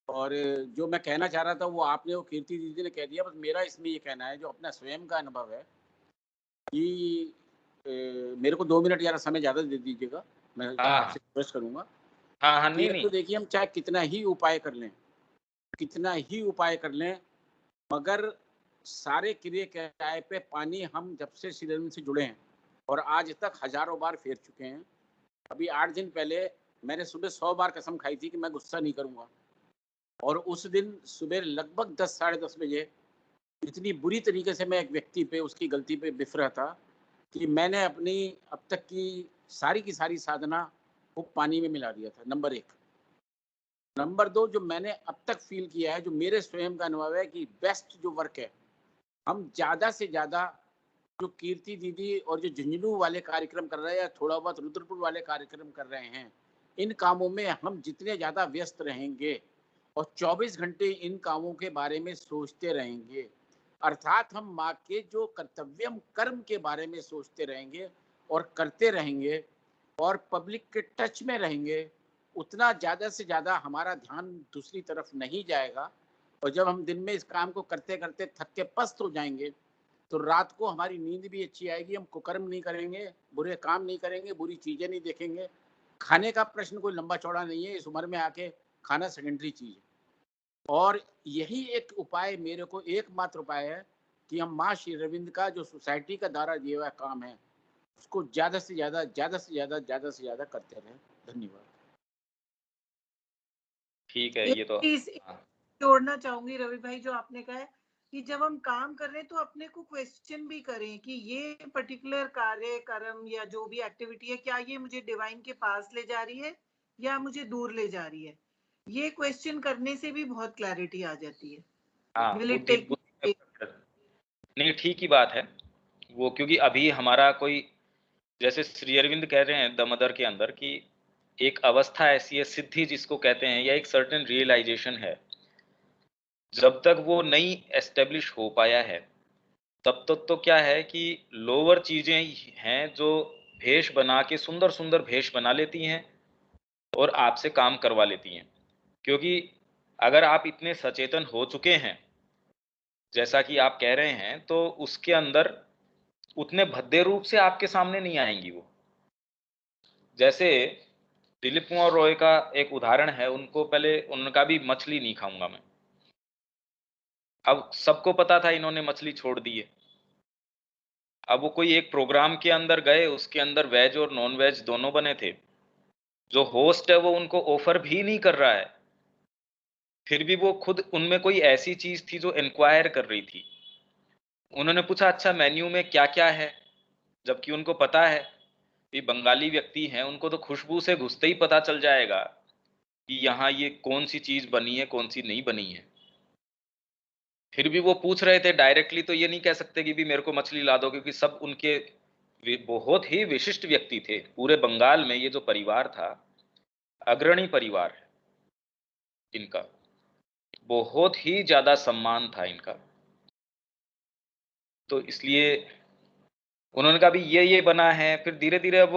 और जो मैं कहना चाह रहा था वो आपने, वो कीर्ति दीदी ने कह दिया। बस मेरा इसमें ये कहना है, जो अपना स्वयं का अनुभव है कि मेरे को 2 मिनट ज़रा समय ज़्यादा दे दीजिएगा, मैं हाँ आपसे रिक्वेस्ट करूँगा हाँ हाँ, कि नहीं अब नहीं। तो देखिए हम चाहे कितना ही उपाय कर लें, कितना ही उपाय कर लें, मगर सारे क्रिया किराए पे पानी हम जब से श्री अरविंद से जुड़े हैं और आज तक हज़ारों बार फेर चुके हैं। अभी 8 दिन पहले मैंने सुबह 100 बार कसम खाई थी कि मैं गुस्सा नहीं करूँगा और उस दिन सुबह लगभग 10 साढ़े 10 बजे इतनी बुरी तरीके से मैं एक व्यक्ति पे, उसकी गलती पे बिफ़र रहा था कि मैंने अपनी अब तक की सारी साधना को पानी में मिला दिया था, नंबर 1। नंबर 2, जो मैंने अब तक फ़ील किया है, जो मेरे स्वयं का अनुभव है कि बेस्ट जो वर्क है, हम ज़्यादा से ज़्यादा जो कीर्ति दीदी और जो झुंझुनू वाले कार्यक्रम कर रहे हैं या थोड़ा बहुत रुद्रपुर वाले कार्यक्रम कर रहे हैं, इन कामों में हम जितने ज़्यादा व्यस्त रहेंगे और 24 घंटे इन कामों के बारे में सोचते रहेंगे, अर्थात हम माँ के जो कर्तव्यम कर्म के बारे में सोचते रहेंगे और करते रहेंगे और पब्लिक के टच में रहेंगे, उतना ज़्यादा से ज़्यादा हमारा ध्यान दूसरी तरफ नहीं जाएगा। और जब हम दिन में इस काम को करते करते थक के पस्त हो जाएंगे, तो रात को हमारी नींद भी अच्छी आएगी, हम कुकर्म नहीं करेंगे, बुरे काम नहीं करेंगे, बुरी चीज़ें नहीं देखेंगे। खाने का प्रश्न कोई लंबा चौड़ा नहीं है, इस उम्र में आके खाना सेकेंडरी चीज़ है। और यही एक उपाय, मेरे को एकमात्र उपाय है कि हम माँ श्री अरविंद का जो सोसाइटी का द्वारा दिया हुआ काम है, उसको ज़्यादा से ज़्यादा, ज़्यादा से ज़्यादा, ज़्यादा से ज़्यादा करते रहें। धन्यवाद। ठीक है, एक ये तो चीज हाँ। जोड़ना चाहूंगी रवि भाई, जो आपने कहा है कि जब हम काम कर रहे हैं तो अपने को क्वेश्चन भी करें कि ये पर्टिकुलर कार्य कर्म या जो भी एक्टिविटी है, क्या ये मुझे डिवाइन के पास ले जा रही है या मुझे दूर ले जा रही है। ये क्वेश्चन करने से भी बहुत क्लैरिटी आ जाती है। हाँ, विल इट बुद्धि टेक बुद्धि का नहीं, ठीक ही बात है वो, क्योंकि अभी हमारा कोई, जैसे श्री अरविंद कह रहे हैं द मदर के अंदर कि एक अवस्था ऐसी है, सिद्धि जिसको कहते हैं, या एक सर्टेन रियलाइजेशन है, जब तक वो नहीं एस्टेब्लिश हो पाया है, तब तक तो क्या है कि लोअर चीजें ही हैं जो भेष बना के, सुंदर सुंदर भेष बना लेती हैं और आपसे काम करवा लेती हैं। क्योंकि अगर आप इतने सचेतन हो चुके हैं जैसा कि आप कह रहे हैं, तो उसके अंदर उतने भद्दे रूप से आपके सामने नहीं आएंगी वो। जैसे दिलीप कुमार रॉय का एक उदाहरण है, उनको पहले उनका भी मछली नहीं खाऊंगा मैं, अब सबको पता था इन्होंने मछली छोड़ दी है। अब वो कोई एक प्रोग्राम के अंदर गए, उसके अंदर वेज और नॉन वेज दोनों बने थे, जो होस्ट है वो उनको ऑफर भी नहीं कर रहा है, फिर भी वो खुद, उनमें कोई ऐसी चीज थी जो इंक्वायर कर रही थी। उन्होंने पूछा अच्छा मेन्यू में क्या क्या है, जबकि उनको पता है ये बंगाली व्यक्ति हैं, उनको तो खुशबू से घुसते ही पता चल जाएगा कि यहाँ ये कौन सी चीज बनी है कौन सी नहीं बनी है। फिर भी वो पूछ रहे थे डायरेक्टली, तो ये नहीं कह सकते कि भी मेरे को मछली ला दो, क्योंकि सब उनके बहुत ही विशिष्ट व्यक्ति थे। पूरे बंगाल में ये जो परिवार था, अग्रणी परिवार है इनका, बहुत ही ज्यादा सम्मान था इनका। तो इसलिए उन्होंने कहा भी ये बना है। फिर धीरे धीरे अब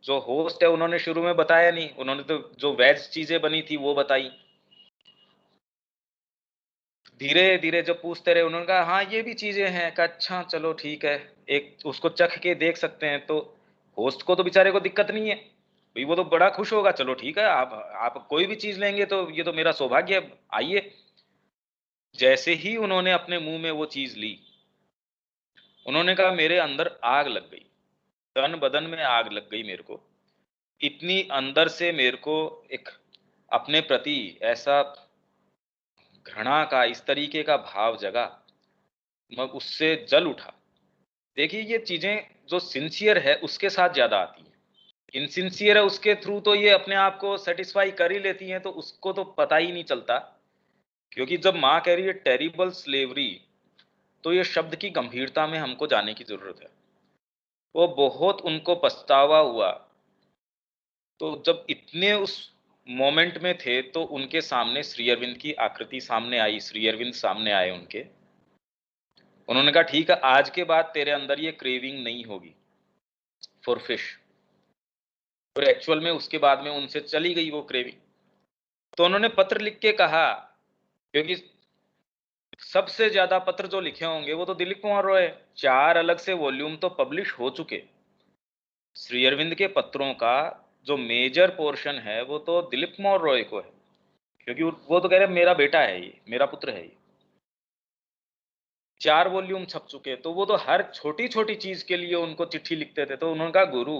जो होस्ट है उन्होंने शुरू में बताया नहीं, उन्होंने तो जो वेज चीजें बनी थी वो बताई। धीरे धीरे जब पूछते रहे उन्होंने कहा हाँ ये भी चीजें हैं। कहा अच्छा चलो ठीक है, एक उसको चख के देख सकते हैं। तो होस्ट को तो बेचारे को दिक्कत नहीं है भाई, वो तो बड़ा खुश होगा। चलो ठीक है, आप कोई भी चीज लेंगे तो ये तो मेरा सौभाग्य है, आइए। जैसे ही उन्होंने अपने मुंह में वो चीज ली, उन्होंने कहा मेरे अंदर आग लग गई, तन बदन में आग लग गई मेरे को। इतनी अंदर से मेरे को एक अपने प्रति ऐसा घृणा का, इस तरीके का भाव जगा, मैं उससे जल उठा। देखिए ये चीजें जो सिंसियर है उसके साथ ज्यादा आती हैं। इनसिंसियर है उसके थ्रू तो ये अपने आप को सेटिस्फाई कर ही लेती हैं, तो उसको तो पता ही नहीं चलता। क्योंकि जब माँ कह रही है टेरिबल स्लेवरी, तो ये शब्द की गंभीरता में हमको जाने की जरूरत है। वो बहुत उनको पछतावा हुआ। तो जब इतने उस मोमेंट में थे तो उनके सामने श्री अरविंद की आकृति सामने आई, श्री अरविंद सामने आए उनके। उन्होंने कहा ठीक है, आज के बाद तेरे अंदर ये क्रेविंग नहीं होगी फॉर फिश। और एक्चुअल में उसके बाद में उनसे चली गई वो क्रेविंग। तो उन्होंने पत्र लिख के कहा, क्योंकि सबसे ज्यादा पत्र जो लिखे होंगे वो तो दिलीप कुमार रॉय। 4 अलग से वॉल्यूम तो पब्लिश हो चुके। श्री अरविंद के पत्रों का जो मेजर पोर्शन है वो तो दिलीप कुमार रॉय को है, क्योंकि वो तो कह रहे मेरा बेटा है, ये मेरा पुत्र है। ये 4 वॉल्यूम छप चुके। तो वो तो हर छोटी छोटी चीज के लिए उनको चिट्ठी लिखते थे। तो उन्होंने कहा गुरु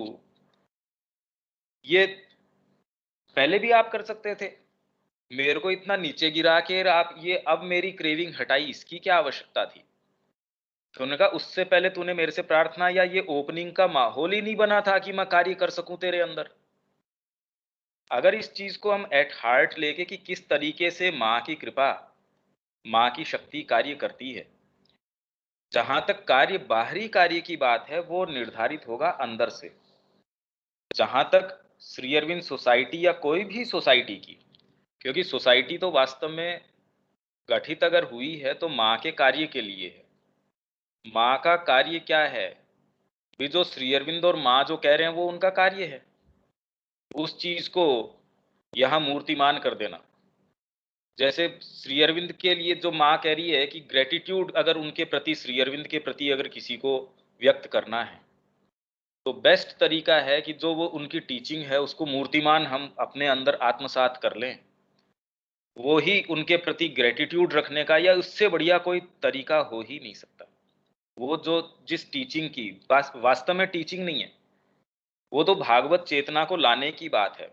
ये पहले भी आप कर सकते थे, मेरे को इतना नीचे गिरा के आप ये अब मेरी क्रेविंग हटाई, इसकी क्या आवश्यकता थी। तो उन्होंने कहा उससे पहले तूने मेरे से प्रार्थना या ये ओपनिंग का माहौल ही नहीं बना था कि मैं कार्य कर सकूं तेरे अंदर। अगर इस चीज को हम एट हार्ट लेके कि किस तरीके से माँ की कृपा, माँ की शक्ति कार्य करती है। जहां तक कार्य बाहरी कार्य की बात है वो निर्धारित होगा अंदर से। जहां तक श्री अरविंद सोसाइटी या कोई भी सोसाइटी की, क्योंकि सोसाइटी तो वास्तव में गठित अगर हुई है तो माँ के कार्य के लिए है। माँ का कार्य क्या है, भी जो श्री अरविंद और माँ जो कह रहे हैं वो उनका कार्य है। उस चीज को यहां मूर्तिमान कर देना। जैसे श्री अरविंद के लिए जो माँ कह रही है कि ग्रेटिट्यूड अगर उनके प्रति, श्री अरविंद के प्रति अगर किसी को व्यक्त करना है तो बेस्ट तरीका है कि जो वो उनकी टीचिंग है उसको मूर्तिमान हम अपने अंदर आत्मसात कर लें। वो ही उनके प्रति ग्रेटिट्यूड रखने का या उससे बढ़िया कोई तरीका हो ही नहीं सकता। वो जो जिस टीचिंग की वास्तव में टीचिंग नहीं है, वो तो भागवत चेतना को लाने की बात है।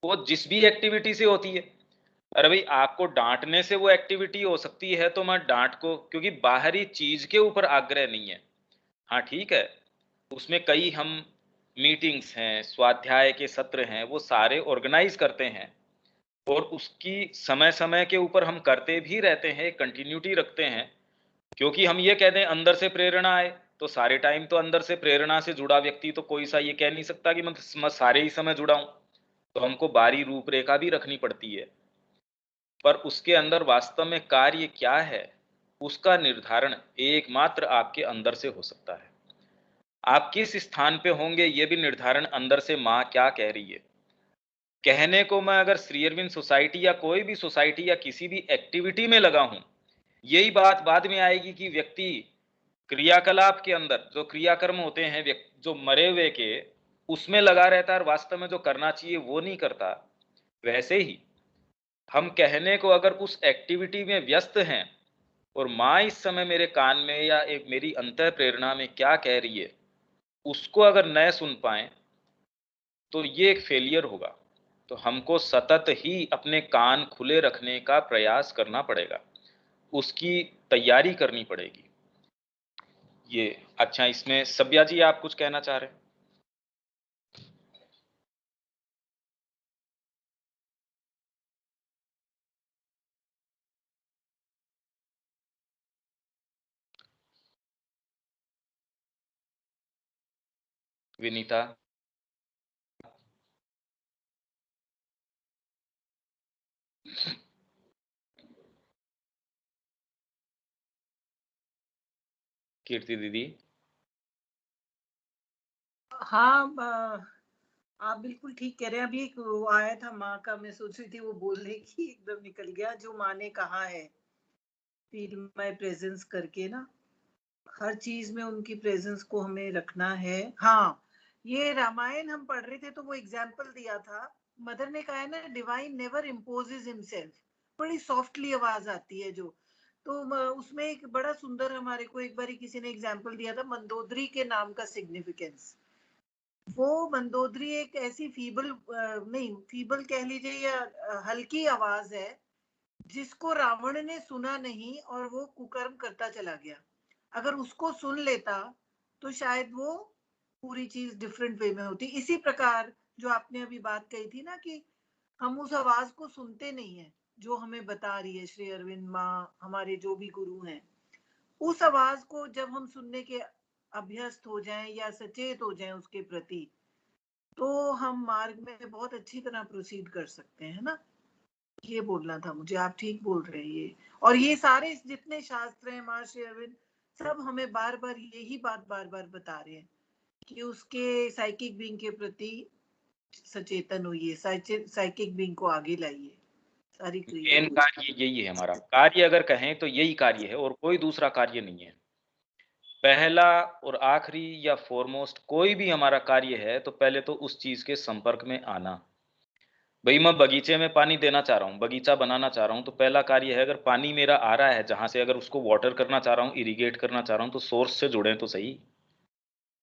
वो जिस भी एक्टिविटी से होती है। अरे भाई आपको डांटने से वो एक्टिविटी हो सकती है तो मैं डांट को, क्योंकि बाहरी चीज के ऊपर आग्रह नहीं है। हाँ ठीक है, उसमें कई हम मीटिंग्स हैं, स्वाध्याय के सत्र हैं, वो सारे ऑर्गेनाइज करते हैं और उसकी समय समय के ऊपर हम करते भी रहते हैं, कंटिन्यूटी रखते हैं। क्योंकि हम ये कह दें अंदर से प्रेरणा आए, तो सारे टाइम तो अंदर से प्रेरणा से जुड़ा व्यक्ति तो कोई सा ये कह नहीं सकता कि मैं सारे ही समय जुड़ा हूं। तो हमको बारी रूपरेखा भी रखनी पड़ती है। पर उसके अंदर वास्तव में कार्य क्या है, उसका निर्धारण एकमात्र आपके अंदर से हो सकता है। आप किस स्थान पे होंगे ये भी निर्धारण अंदर से माँ क्या कह रही है। कहने को मैं अगर श्री अरविंद सोसाइटी या कोई भी सोसाइटी या किसी भी एक्टिविटी में लगा हूं, यही बात बाद में आएगी कि व्यक्ति क्रियाकलाप के अंदर जो क्रियाकर्म होते हैं जो मरे हुए के, उसमें लगा रहता है और वास्तव में जो करना चाहिए वो नहीं करता। वैसे ही हम कहने को अगर उस एक्टिविटी में व्यस्त हैं और माँ इस समय मेरे कान में या एक मेरी अंतः प्रेरणा में क्या कह रही है उसको अगर न सुन पाए तो ये एक फेलियर होगा। तो हमको सतत ही अपने कान खुले रखने का प्रयास करना पड़ेगा, उसकी तैयारी करनी पड़ेगी। ये अच्छा, इसमें सब्या जी आप कुछ कहना चाह रहे हैं? विनीता? कीर्ति दीदी। हाँ, आप बिल्कुल ठीक कह रहे हैं। अभी एक वो आया था माँ का, मैं सोच रही थी वो बोलने की, एकदम निकल गया। जो माँ ने कहा है फील माय प्रेजेंस करके ना, हर चीज में उनकी प्रेजेंस को हमें रखना है। हाँ, ये रामायण हम पढ़ रहे थे तो वो एग्जाम्पल दिया था। मदर ने कहा है ना, डिवाइन नेवर इम्पोजेज हिमसेल्फ। बड़ी सॉफ्टली आवाज आती है जो। तो उसमें एक बड़ा सुंदर, हमारे को एक बार किसी ने एग्जाम्पल दिया था मंदोदरी के नाम का सिग्निफिकेंस। वो मंदोदरी एक ऐसी फीबल, नहीं फीबल कह लीजिए, या हल्की आवाज है जिसको रावण ने सुना नहीं और वो कुकर्म करता चला गया। अगर उसको सुन लेता तो शायद वो पूरी चीज डिफरेंट वे में होती। इसी प्रकार जो आपने अभी बात कही थी ना कि हम उस आवाज को सुनते नहीं है जो हमें बता रही है श्री अरविंद माँ, हमारे जो भी गुरु हैं। उस आवाज को जब हम सुनने के अभ्यस्त हो जाएं या सचेत हो जाएं उसके प्रति, तो हम मार्ग में बहुत अच्छी तरह प्रोसीड कर सकते हैं ना। ये बोलना था मुझे। आप ठीक बोल रहे हैं ये। और ये सारे जितने शास्त्र हैं महर्षि अरविंद, सब हमें बार बार यही बात बार बार बता रहे हैं कि उसके साइकिक बीइंग के प्रति सचेतन होइए, साइकिक बीइंग को आगे लाइए, सारी क्रिया मेन हो जाए। कार्य यही है, हमारा कार्य अगर कहें तो यही कार्य है और कोई दूसरा कार्य नहीं है। पहला और आखिरी या फॉरमोस्ट कोई भी हमारा कार्य है तो पहले तो उस चीज के संपर्क में आना। भाई मैं बगीचे में पानी देना चाह रहा हूँ, बगीचा बनाना चाह रहा हूँ, तो पहला कार्य है, अगर पानी मेरा आ रहा है जहां से, अगर उसको वाटर करना चाह रहा हूँ, इरिगेट करना चाह रहा हूँ, तो सोर्स से जुड़े तो सही।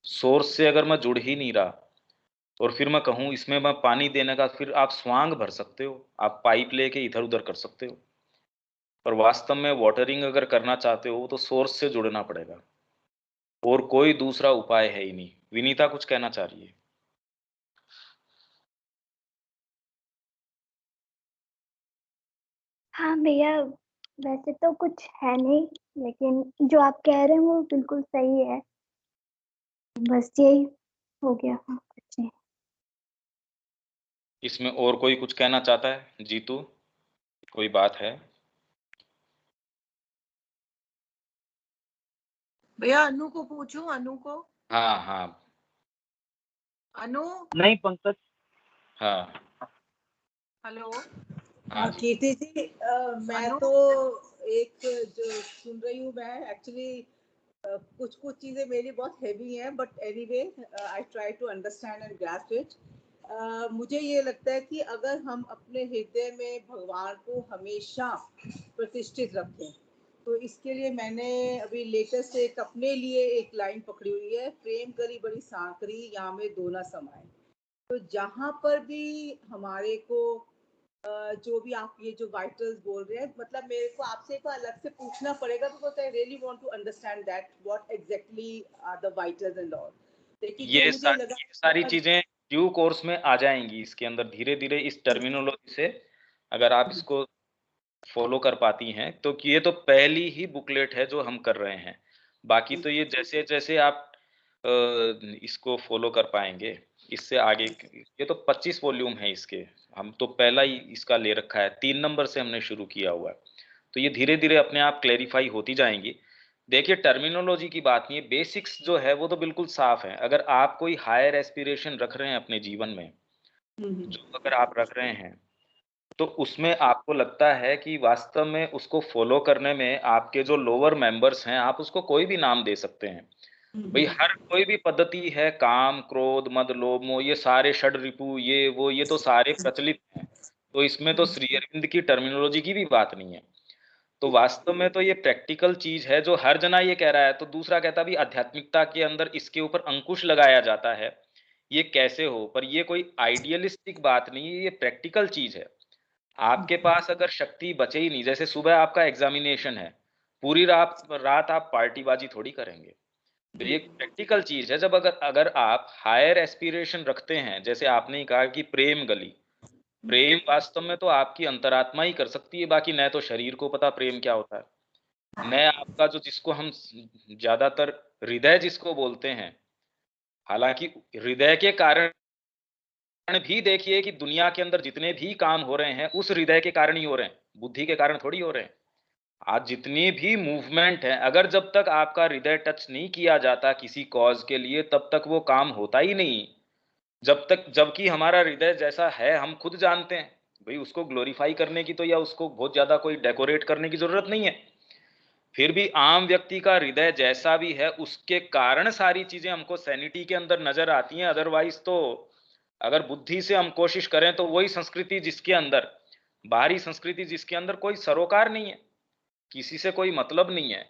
सोर्स से अगर मैं जुड़ ही नहीं रहा और फिर मैं कहूँ इसमें मैं पानी देने का, फिर आप स्वांग भर सकते हो, आप पाइप लेके इधर उधर कर सकते हो, पर वास्तव में वाटरिंग अगर करना चाहते हो तो सोर्स से जुड़ना पड़ेगा और कोई दूसरा उपाय है ही नहीं। विनीता कुछ कहना चाह रही है। हाँ भैया, वैसे तो कुछ है नहीं, लेकिन जो आप कह रहे हैं वो बिल्कुल सही है। बस यही हो गया। हाँ, कुछ नहीं। इसमें और कोई कुछ कहना चाहता है? जीतू, कोई बात है? भैया अनु को पूछूं, अनु को। हाँ हाँ। अनु। नहीं पंकज। हाँ हेलो। हाँ जी। कीर्ति जी, मैं अनु। तो एक जो सुन रही हूँ, मैं एक्चुअली कुछ कुछ चीजें मेरी बहुत हैवी हैं, but anyway I try to understand and grasp it. मुझे ये लगता है कि अगर हम अपने हृदय में भगवान को हमेशा प्रतिष्ठित रखें, तो इसके लिए मैंने अभी लेटेस्ट एक अपने लिए एक लाइन पकड़ी हुई है, प्रेम करी बड़ी सांकरी यहाँ में दो ना समाए। तो जहाँ पर भी हमारे को जो भी आप ये जो वाइटल्स बोल रहे हैं, मतलब मेरे को आपसे को अलग से पूछना पड़ेगा, because I really want to understand that what exactly are the vitals and all. लेकिन जो मुझे लगा, ये सारी चीजें ड्यू कोर्स में आ जाएंगी इसके अंदर धीरे धीरे, इस टर्मिनोलॉजी से अगर आप इसको फॉलो कर पाती हैं तो। कि ये तो पहली ही बुकलेट है जो हम कर रहे हैं, बाकी तो ये जैसे जैसे आप इसको फॉलो कर पाएंगे इससे आगे, ये तो 25 वॉल्यूम है इसके। हम तो पहला ही इसका ले रखा है, 3 नंबर से हमने शुरू किया हुआ है, तो ये धीरे धीरे अपने आप क्लैरिफाई होती जाएंगी। देखिए टर्मिनोलॉजी की बात नहीं है, बेसिक्स जो है वो तो बिल्कुल साफ है। अगर आप कोई हायर एस्पिरेशन रख रहे हैं अपने जीवन में, जो अगर आप रख रहे हैं, तो उसमें आपको लगता है कि वास्तव में उसको फॉलो करने में आपके जो लोअर मेंबर्स हैं, आप उसको कोई भी नाम दे सकते हैं। भाई हर कोई भी पद्धति है, काम क्रोध मद लोभ मोह, ये सारे षड रिपु, ये वो, ये तो सारे प्रचलित हैं, तो इसमें तो श्री अरविंद की टर्मिनोलॉजी की भी बात नहीं है। तो वास्तव में तो ये प्रैक्टिकल चीज है जो हर जना ये कह रहा है। तो दूसरा कहता भी आध्यात्मिकता के अंदर इसके ऊपर अंकुश लगाया जाता है, ये कैसे हो, पर ये कोई आइडियलिस्टिक बात नहीं है, ये प्रैक्टिकल चीज है। आपके पास अगर शक्ति बचे ही नहीं, जैसे सुबह आपका एग्जामिनेशन है, पूरी रात रात आप पार्टीबाजी थोड़ी करेंगे। तो ये प्रैक्टिकल चीज है। जब अगर अगर आप हायर एस्पिरेशन रखते हैं, जैसे आपने ही कहा कि प्रेम गली, प्रेम वास्तव में तो आपकी अंतरात्मा ही कर सकती है, बाकी न तो शरीर को पता प्रेम क्या होता है, न आपका जो, जिसको हम ज्यादातर हृदय जिसको बोलते हैं। हालांकि हृदय के कारण भी देखिए कि दुनिया के अंदर जितने भी काम हो रहे हैं उस हृदय के कारण ही हो रहे हैं, बुद्धि के कारण थोड़ी हो रहे हैं। आज जितनी भी मूवमेंट है, अगर जब तक आपका हृदय टच नहीं किया जाता किसी कॉज के लिए, तब तक वो काम होता ही नहीं। जब तक, जबकि हमारा हृदय जैसा है हम खुद जानते हैं भाई, उसको ग्लोरीफाई करने की तो या उसको बहुत ज्यादा कोई डेकोरेट करने की जरूरत नहीं है। फिर भी आम व्यक्ति का हृदय जैसा भी है, उसके कारण सारी चीजें हमको सैनिटी के अंदर नजर आती हैं। अदरवाइज तो अगर बुद्धि से हम कोशिश करें तो वही संस्कृति जिसके अंदर, बाहरी संस्कृति जिसके अंदर कोई सरोकार नहीं है, किसी से कोई मतलब नहीं है,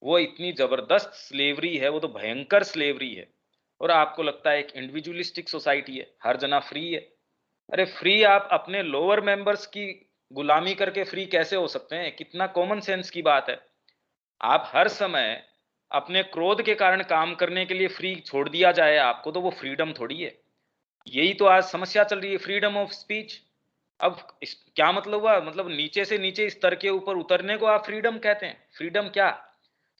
वो इतनी जबरदस्त स्लेवरी है, वो तो भयंकर स्लेवरी है। और आपको लगता है एक इंडिविजुअलिस्टिक सोसाइटी है, हर जना फ्री है। अरे फ्री आप अपने लोअर मेंबर्स की गुलामी करके फ्री कैसे हो सकते हैं? कितना कॉमन सेंस की बात है। आप हर समय अपने क्रोध के कारण काम करने के लिए फ्री छोड़ दिया जाए आपको, तो वो फ्रीडम थोड़ी है। यही तो आज समस्या चल रही है, फ्रीडम ऑफ स्पीच। अब क्या मतलब हुआ? मतलब नीचे से नीचे स्तर के ऊपर उतरने को आप फ्रीडम कहते हैं? फ्रीडम क्या?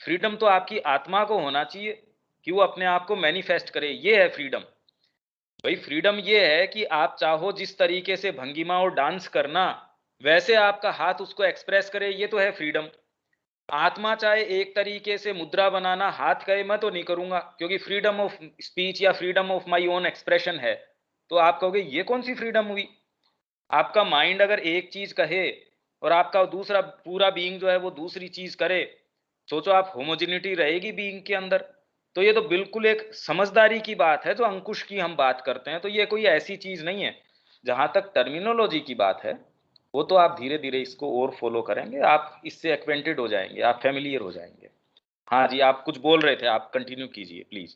फ्रीडम तो आपकी आत्मा को होना चाहिए कि वो अपने आप को मैनिफेस्ट करे, ये है फ्रीडम। भाई फ्रीडम ये है कि आप चाहो जिस तरीके से भंगिमा और डांस करना, वैसे आपका हाथ उसको एक्सप्रेस करे, ये तो है फ्रीडम। आत्मा चाहे एक तरीके से मुद्रा बनाना, हाथ कहे मैं तो नहीं करूंगा क्योंकि फ्रीडम ऑफ स्पीच या freedom of my own expression है, तो आप कहोगे ये कौन सी फ्रीडम हुई? आपका माइंड अगर एक चीज कहे और आपका दूसरा पूरा बीइंग जो है वो दूसरी चीज करे, सोचो आप होमोजेनिटी रहेगी बीइंग के अंदर? तो ये तो बिल्कुल एक समझदारी की बात है जो अंकुश की हम बात करते हैं। तो ये कोई ऐसी चीज नहीं है। जहां तक टर्मिनोलॉजी की बात है, वो तो आप धीरे धीरे इसको और फॉलो करेंगे, आप इससे एक्वेंटेड हो जाएंगे, आप फेमिलियर हो जाएंगे। हाँ जी, आप कुछ बोल रहे थे, आप कंटिन्यू कीजिए प्लीज।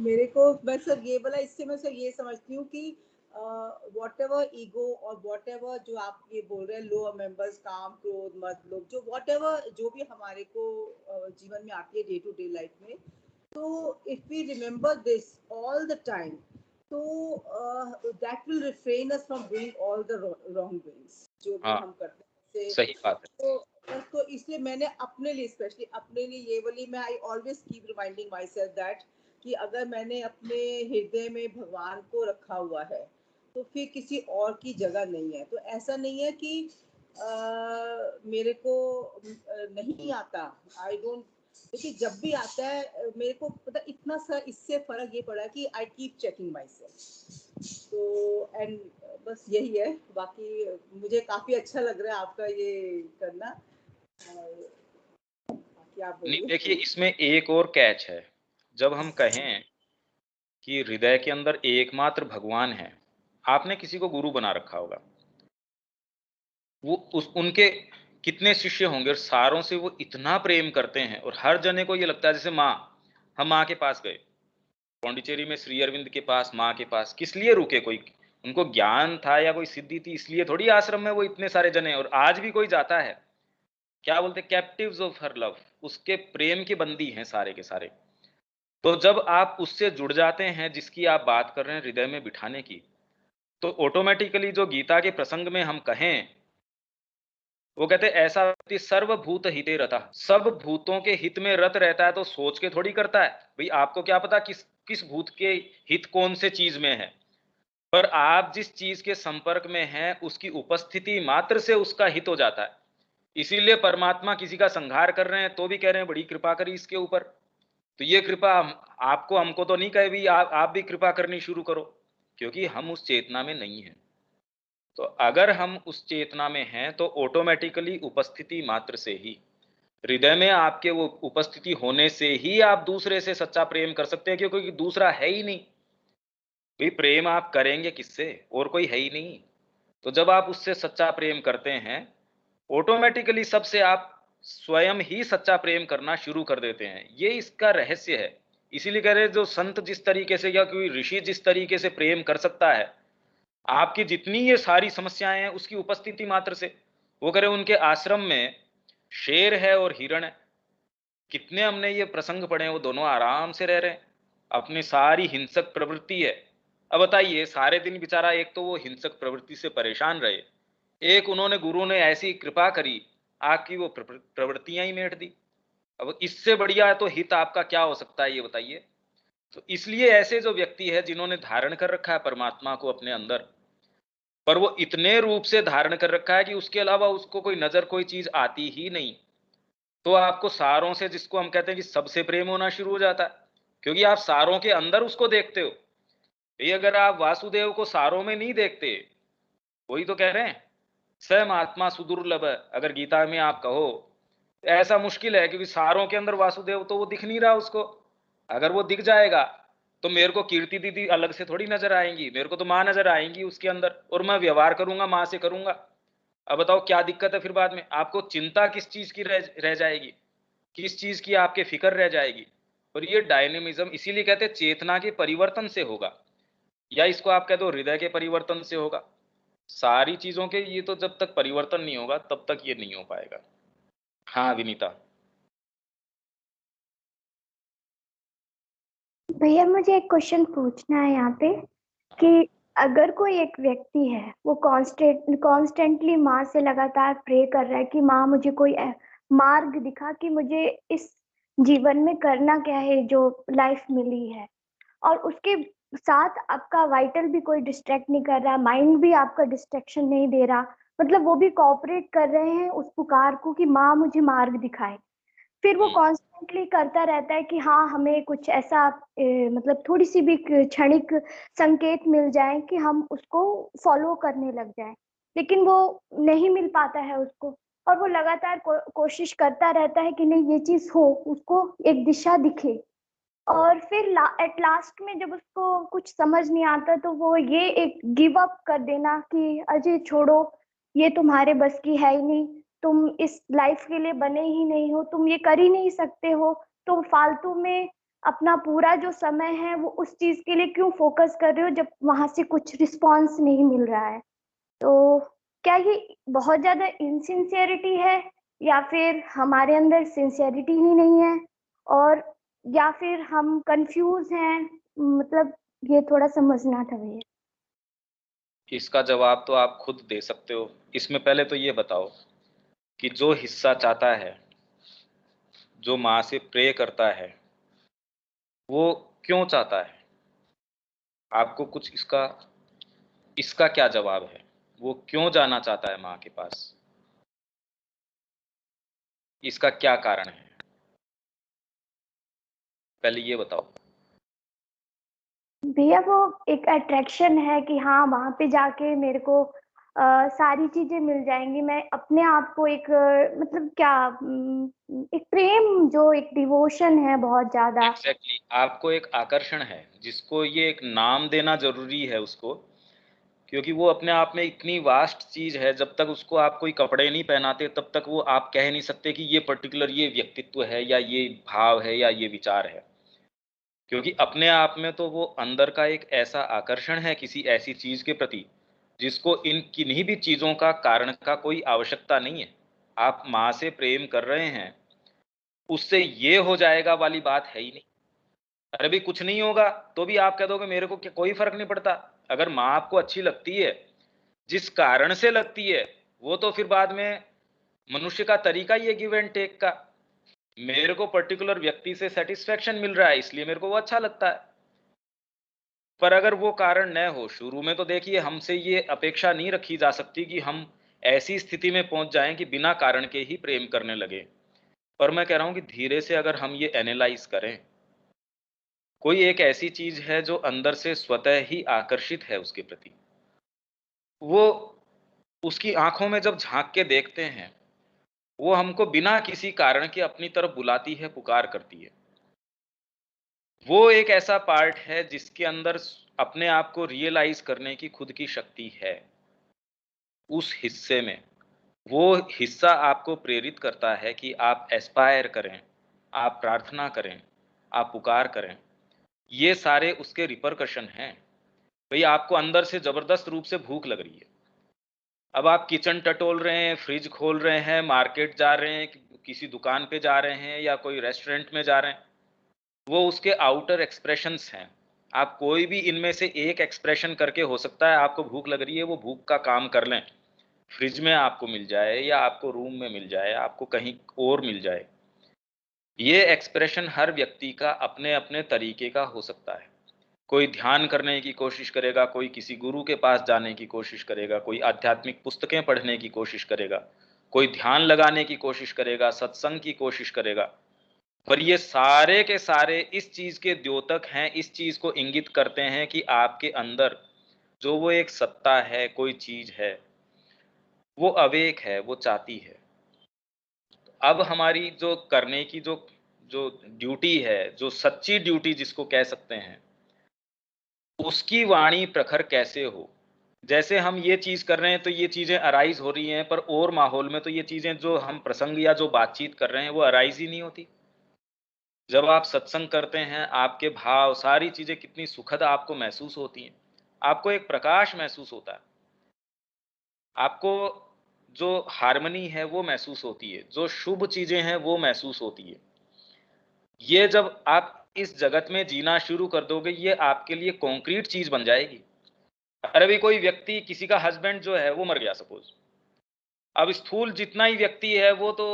मेरे को, मैं सर ये बोला, इससे मैं सर ये समझती हूँ कि वॉट एवर ईगो और वॉट एवर जो आप ये बोल रहे हैं, लोअर मेंबर्स, काम, क्रोध, मत लोग, जो वॉट एवर जो भी हमारे को जीवन में आती है डे टू डे लाइफ में, तो if we remember this all the time, तो that will refrain us from doing all the wrong doings जो भी हाँ, हम करते हैं। सही बात है। तो इसलिए मैंने अपने लिए, स्पेशली अपने लिए ये वाली, मैं I always keep reminding my self that कि अगर मैंने अपने हृदय में भगवान को रखा हुआ है तो फिर किसी और की जगह नहीं है। तो ऐसा नहीं है कि मेरे को नहीं आता, आई डोंट, देखिए जब भी आता है मेरे को पता, इतना सा इससे फर्क ये पड़ा कि I keep checking my self. तो एंड बस यही है, बाकी मुझे काफी अच्छा लग रहा है आपका ये करना। नहीं देखिए, इसमें एक और कैच है। जब हम कहें कि हृदय के अंदर एकमात्र भगवान है, आपने किसी को गुरु बना रखा होगा, वो उनके कितने शिष्य होंगे और सारों से वो इतना प्रेम करते हैं, और हर जने को ये लगता है जैसे माँ, हम माँ के पास गए, पौंडीचेरी में श्री अरविंद के पास, माँ के पास किस लिए रुके? कोई उनको ज्ञान था या कोई सिद्धि थी, इसलिए थोड़ी आश्रम में वो इतने सारे जने। और आज भी कोई जाता है, क्या बोलते, कैप्टिव्स ऑफ हर लव, उसके प्रेम के बंदी हैं सारे के सारे। तो जब आप उससे जुड़ जाते हैं जिसकी आप बात कर रहे हैं हृदय में बिठाने की, तो ऑटोमेटिकली जो गीता के प्रसंग में हम कहें, वो कहते ऐसा व्यक्ति सर्वभूत हिते रता, सब भूतों के हित में रत रहता है। तो सोच के थोड़ी करता है भाई, आपको क्या पता किस किस भूत के हित कौन से चीज में है, पर आप जिस चीज के संपर्क में हैं उसकी उपस्थिति मात्र से उसका हित हो जाता है। इसीलिए परमात्मा किसी का संहार कर रहे हैं तो भी कह रहे हैं बड़ी कृपा करी इसके ऊपर। तो ये कृपा आपको हमको तो नहीं कहे भी आप भी कृपा करनी शुरू करो, क्योंकि हम उस चेतना में नहीं हैं। तो अगर हम उस चेतना में हैं तो ऑटोमेटिकली उपस्थिति मात्र से ही, हृदय में आपके वो उपस्थिति होने से ही आप दूसरे से सच्चा प्रेम कर सकते हैं, क्योंकि दूसरा है ही नहीं। भाई प्रेम आप करेंगे किससे? और कोई है ही नहीं। तो जब आप उससे सच्चा प्रेम करते हैं, ऑटोमेटिकली सबसे आप स्वयं ही सच्चा प्रेम करना शुरू कर देते हैं। ये इसका रहस्य है। इसीलिए कह रहे हैं जो संत जिस तरीके से या कोई ऋषि जिस तरीके से प्रेम कर सकता है, आपकी जितनी ये सारी समस्याएं हैं उसकी उपस्थिति मात्र से। वो कह रहे उनके आश्रम में शेर है और हिरण है, कितने हमने ये प्रसंग पढ़े हैं, वो दोनों आराम से रह रहे हैं, अपनी सारी हिंसक प्रवृत्ति है। अब बताइए, सारे दिन बेचारा एक तो वो हिंसक प्रवृत्ति से परेशान रहे, एक उन्होंने गुरु ने ऐसी कृपा करी आपकी वो प्रवृत्तियां ही मेट दी। अब इससे बढ़िया तो हित आपका क्या हो सकता है, ये बताइए। तो इसलिए ऐसे जो व्यक्ति है जिन्होंने धारण कर रखा है परमात्मा को अपने अंदर, पर वो इतने रूप से धारण कर रखा है कि उसके अलावा उसको कोई नजर कोई चीज आती ही नहीं। तो आपको सारों से, जिसको हम कहते हैं कि सबसे प्रेम होना शुरू हो जाता है, क्योंकि आप सारों के अंदर उसको देखते हो। ये अगर आप वासुदेव को सारों में नहीं देखते, वही तो कह रहे हैं स्वयं आत्मा सुदुर्लभ है। अगर गीता में आप कहो ऐसा मुश्किल है, क्योंकि सारों के अंदर वासुदेव तो वो दिख नहीं रहा उसको। अगर वो दिख जाएगा तो मेरे को कीर्ति दीदी अलग से थोड़ी नजर आएंगी, मेरे को तो माँ नजर आएंगी उसके अंदर, और मैं व्यवहार करूंगा माँ से करूंगा। अब बताओ क्या दिक्कत है फिर बाद में? आपको चिंता किस चीज की रह जाएगी, किस चीज की आपके फिक्र रह जाएगी? और ये डायनेमिज्म इसीलिए कहते हैं चेतना के परिवर्तन से होगा, या इसको आप कह दो हृदय के परिवर्तन से होगा। सारी चीजों के ये तो जब तक परिवर्तन नहीं होगा तब तक ये नहीं हो पाएगा। हाँ विनीता। भैया मुझे एक क्वेश्चन पूछना है यहाँ पे कि अगर कोई एक व्यक्ति है वो कॉन्स्टेंटली माँ से लगातार प्रे कर रहा है कि माँ मुझे कोई मार्ग दिखा कि मुझे इस जीवन में करना क्या है जो लाइफ मिली है, और उसके साथ आपका वाइटल भी कोई डिस्ट्रैक्ट नहीं कर रहा, माइंड भी आपका डिस्ट्रैक्शन नहीं दे रहा, मतलब वो भी कोऑपरेट कर रहे हैं उस पुकार को कि माँ मुझे मार्ग दिखाए, फिर वो कॉन्स्टेंटली करता रहता है कि हाँ हमें कुछ ऐसा मतलब थोड़ी सी भी क्षणिक संकेत मिल जाए कि हम उसको फॉलो करने लग जाएं, लेकिन वो नहीं मिल पाता है उसको, और वो लगातार कोशिश करता रहता है कि नहीं ये चीज हो, उसको एक दिशा दिखे, और फिर एट लास्ट में जब उसको कुछ समझ नहीं आता तो वो ये एक गिव अप कर देना कि अजय छोड़ो, ये तुम्हारे बस की है ही नहीं, तुम इस लाइफ के लिए बने ही नहीं हो, तुम ये कर ही नहीं सकते हो, तो फालतू में अपना पूरा जो समय है वो उस चीज के लिए क्यों फोकस कर रहे हो जब वहां से कुछ रिस्पॉन्स नहीं मिल रहा है। तो क्या ये बहुत ज्यादा इनसिंसियरिटी है, या फिर हमारे अंदर सिंसियरिटी ही नहीं है, और या फिर हम कंफ्यूज हैं, मतलब ये थोड़ा समझना था भैया। इसका जवाब तो आप खुद दे सकते हो। इसमें पहले तो ये बताओ कि जो हिस्सा चाहता है, जो माँ से प्रे करता है, वो क्यों चाहता है? आपको कुछ इसका क्या जवाब है? वो क्यों जाना चाहता है माँ के पास? इसका क्या कारण है? पहले ये बताओ। भैया वो एक अट्रैक्शन है कि हाँ वहां पे जाके मेरे को सारी चीजें मिल जाएंगी, मैं अपने आप को एक मतलब क्या एक प्रेम, जो एक डिवोशन है बहुत ज्यादा। एग्जैक्टली आपको एक आकर्षण है, जिसको ये एक नाम देना जरूरी है उसको, क्योंकि वो अपने आप में इतनी वास्ट चीज है। जब तक उसको आप कोई कपड़े नहीं पहनाते तब तक वो आप कह नहीं सकते कि ये पर्टिकुलर ये व्यक्तित्व है या ये भाव है या ये विचार है, क्योंकि अपने आप में तो वो अंदर का एक ऐसा आकर्षण है किसी ऐसी चीज के प्रति जिसको इन किन्हीं भी चीजों का कारण का कोई आवश्यकता नहीं है। आप माँ से प्रेम कर रहे हैं, उससे ये हो जाएगा वाली बात है ही नहीं। अरे भी कुछ नहीं होगा तो भी आप कह दोगे मेरे को कोई फर्क नहीं पड़ता। अगर माँ आपको अच्छी लगती है, जिस कारण से लगती है, वो तो फिर बाद में मनुष्य का तरीका ही है गिव एंड टेक का। मेरे को पर्टिकुलर व्यक्ति से सेटिस्फेक्शन मिल रहा है इसलिए मेरे को वो अच्छा लगता है। पर अगर वो कारण न हो, शुरू में तो देखिए हमसे ये अपेक्षा नहीं रखी जा सकती कि हम ऐसी स्थिति में पहुंच जाएं कि बिना कारण के ही प्रेम करने लगे। पर मैं कह रहा हूं कि धीरे से अगर हम ये एनालाइज करें, कोई एक ऐसी चीज है जो अंदर से स्वतः ही आकर्षित है उसके प्रति, वो उसकी आंखों में जब झांक के देखते हैं, वो हमको बिना किसी कारण के अपनी तरफ बुलाती है, पुकार करती है। वो एक ऐसा पार्ट है जिसके अंदर अपने आप को रियलाइज करने की खुद की शक्ति है। उस हिस्से में वो हिस्सा आपको प्रेरित करता है कि आप एस्पायर करें, आप प्रार्थना करें, आप पुकार करें। ये सारे उसके रिपरकशन हैं। भाई आपको अंदर से जबरदस्त रूप से भूख लग रही है, अब आप किचन टटोल रहे हैं, फ्रिज खोल रहे हैं, मार्केट जा रहे हैं, किसी दुकान पे जा रहे हैं या कोई रेस्टोरेंट में जा रहे हैं, वो उसके आउटर एक्सप्रेशंस हैं। आप कोई भी इनमें से एक एक्सप्रेशन करके, हो सकता है आपको भूख लग रही है, वो भूख का काम कर लें, फ्रिज में आपको मिल जाए या आपको रूम में मिल जाए, आपको कहीं और मिल जाए। ये एक्सप्रेशन हर व्यक्ति का अपने अपने तरीके का हो सकता है। कोई ध्यान करने की कोशिश करेगा, कोई किसी गुरु के पास जाने की कोशिश करेगा, कोई आध्यात्मिक पुस्तकें पढ़ने की कोशिश करेगा, कोई ध्यान लगाने की कोशिश करेगा, सत्संग की कोशिश करेगा, पर ये सारे के सारे इस चीज के द्योतक हैं, इस चीज को इंगित करते हैं कि आपके अंदर जो वो एक सत्ता है, कोई चीज है, वो अवेक है, वो चाहती है। अब हमारी जो करने की जो जो ड्यूटी है, जो सच्ची ड्यूटी जिसको कह सकते हैं, उसकी वाणी प्रखर कैसे हो। जैसे हम ये चीज कर रहे हैं तो ये चीजें अराइज हो रही हैं, पर और माहौल में तो ये चीजें जो हम प्रसंग या जो बातचीत कर रहे हैं वो अराइज ही नहीं होती। जब आप सत्संग करते हैं, आपके भाव सारी चीजें कितनी सुखद आपको महसूस होती हैं, आपको एक प्रकाश महसूस होता है, आपको जो हार्मनी है वो महसूस होती है, जो शुभ चीजें हैं वो महसूस होती है। ये जब आप इस जगत में जीना शुरू कर दोगे, ये आपके लिए कॉन्क्रीट चीज बन जाएगी। अरे भी कोई व्यक्ति, किसी का हस्बैंड जो है वो मर गया सपोज, अब स्थूल जितना ही व्यक्ति है वो तो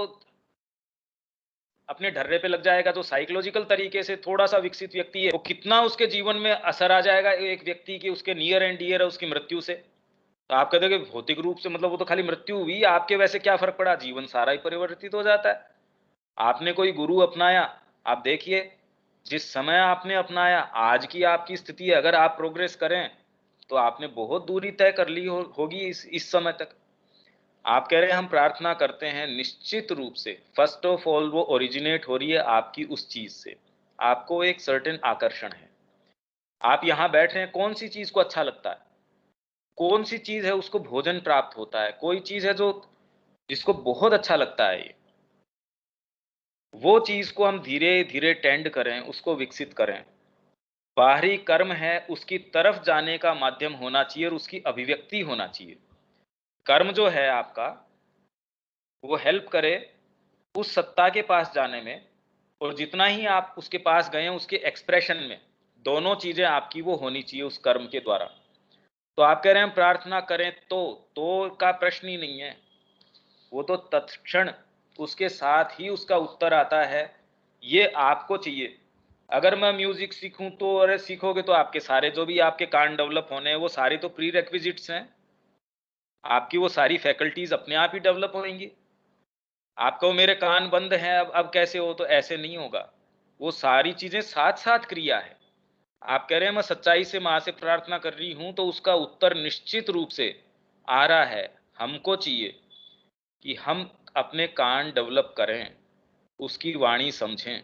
अपने ढर्रे पे लग जाएगा। जो साइकोलॉजिकल तरीके से थोड़ा सा विकसित व्यक्ति है, वो कितना उसके जीवन में असर आ जाएगा एक व्यक्ति के, उसके नियर एंड डियर है, उसकी मृत्यु से। तो आप कहते हो कि भौतिक रूप से मतलब वो तो खाली मृत्यु हुई, आपके वैसे क्या फर्क पड़ा, जीवन सारा ही परिवर्तित हो जाता है। आपने कोई गुरु अपनाया, आप देखिए जिस समय आपने अपनाया, आज की आपकी स्थिति है, अगर आप प्रोग्रेस करें तो आपने बहुत दूरी तय कर ली होगी इस समय तक। आप कह रहे हैं हम प्रार्थना करते हैं, निश्चित रूप से फर्स्ट ऑफ ऑल वो ओरिजिनेट हो रही है आपकी उस चीज से, आपको एक सर्टेन आकर्षण है। आप यहां बैठ रहे हैं, कौन सी चीज को अच्छा लगता है, कौन सी चीज है उसको भोजन प्राप्त होता है, कोई चीज है जो जिसको बहुत अच्छा लगता है, ये वो चीज को हम धीरे धीरे टेंड करें, उसको विकसित करें। बाहरी कर्म है उसकी तरफ जाने का माध्यम होना चाहिए और उसकी अभिव्यक्ति होना चाहिए। कर्म जो है आपका, वो हेल्प करे उस सत्ता के पास जाने में, और जितना ही आप उसके पास गए हैं उसके एक्सप्रेशन में, दोनों चीजें आपकी वो होनी चाहिए उस कर्म के द्वारा। तो आप कह रहे हैं हम प्रार्थना करें तो का प्रश्न ही नहीं है, वो तो तत्क्षण उसके साथ ही उसका उत्तर आता है, ये आपको चाहिए। अगर मैं म्यूजिक सीखूं तो, अरे सीखोगे तो आपके सारे जो भी आपके कान डेवलप होने हैं वो सारी तो प्री रेक्विजिट्स हैं, आपकी वो सारी फैकल्टीज अपने आप ही डेवलप होंगी। आपको मेरे कान बंद हैं अब कैसे हो, तो ऐसे नहीं होगा, वो सारी चीजें साथ साथ क्रिया है। आप कह रहे हैं मैं सच्चाई से मां से प्रार्थना कर रही हूं, तो उसका उत्तर निश्चित रूप से आ रहा है। हमको चाहिए कि हम अपने कान डेवलप करें, उसकी वाणी समझें।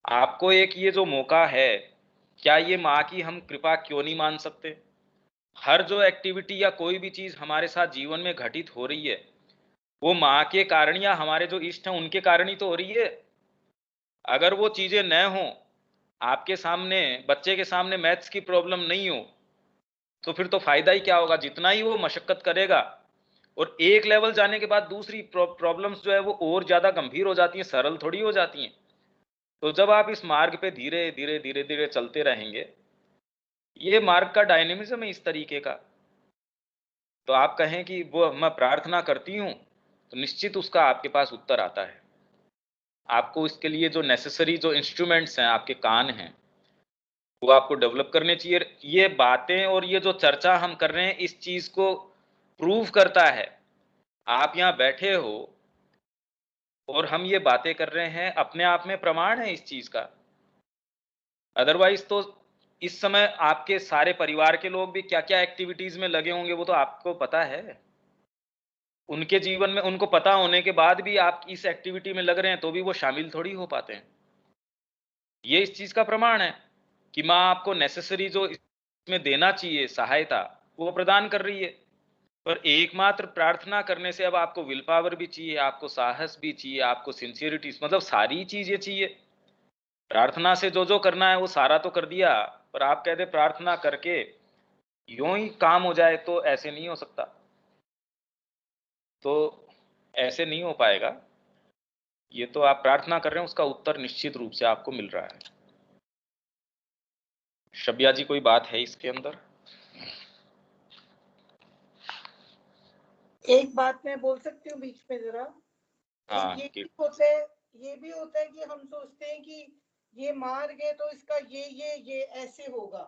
आपको एक ये जो मौका है, क्या ये माँ की हम कृपा क्यों नहीं मान सकते। हर जो एक्टिविटी या कोई भी चीज हमारे साथ जीवन में घटित हो रही है, वो माँ के कारण या हमारे जो इष्ट हैं उनके कारण ही तो हो रही है। अगर वो चीजें न हो, आपके सामने, बच्चे के सामने मैथ्स की प्रॉब्लम नहीं हो, तो फिर तो फायदा ही क्या होगा। जितना ही वो मशक्कत करेगा, और एक लेवल जाने के बाद दूसरी प्रॉब्लम्स जो है वो और ज्यादा गंभीर हो जाती हैं, सरल थोड़ी हो जाती हैं। तो जब आप इस मार्ग पे धीरे धीरे धीरे धीरे चलते रहेंगे, ये मार्ग का डायनेमिज्म है इस तरीके का। तो आप कहें कि वो मैं प्रार्थना करती हूँ, तो निश्चित उसका आपके पास उत्तर आता है। आपको इसके लिए जो नेसेसरी जो इंस्ट्रूमेंट्स हैं, आपके कान हैं, वो आपको डेवलप करने चाहिए। ये बातें और ये जो चर्चा हम कर रहे हैं, इस चीज को प्रूव करता है। आप यहाँ बैठे हो और हम ये बातें कर रहे हैं, अपने आप में प्रमाण है इस चीज का। अदरवाइज तो इस समय आपके सारे परिवार के लोग भी क्या क्या एक्टिविटीज में लगे होंगे, वो तो आपको पता है। उनके जीवन में उनको पता होने के बाद भी आप इस एक्टिविटी में लग रहे हैं, तो भी वो शामिल थोड़ी हो पाते हैं। ये इस चीज का प्रमाण है कि माँ आपको नेसेसरी जो इसमें देना चाहिए सहायता, वो प्रदान कर रही है। पर एकमात्र प्रार्थना करने से अब आपको विल पावर भी चाहिए, आपको साहस भी चाहिए, आपको सिंसियरिटी, मतलब सारी चीजें चाहिए। प्रार्थना से जो जो करना है वो सारा तो कर दिया, पर आप कहते प्रार्थना करके यूं ही काम हो जाए, तो ऐसे नहीं हो सकता। तो ऐसे नहीं हो पाएगा। ये तो आप प्रार्थना कर रहे हैं, उसका उत्तर निश्चित रूप से आपको मिल रहा है। शबिया जी, कोई बात है इसके अंदर? एक बात मैं बोल सकती हूँ बीच में जरा। हाँ, ये भी होता है, ये भी होता है कि हम सोचते हैं कि ये मार्ग है तो इसका ये ऐसे होगा,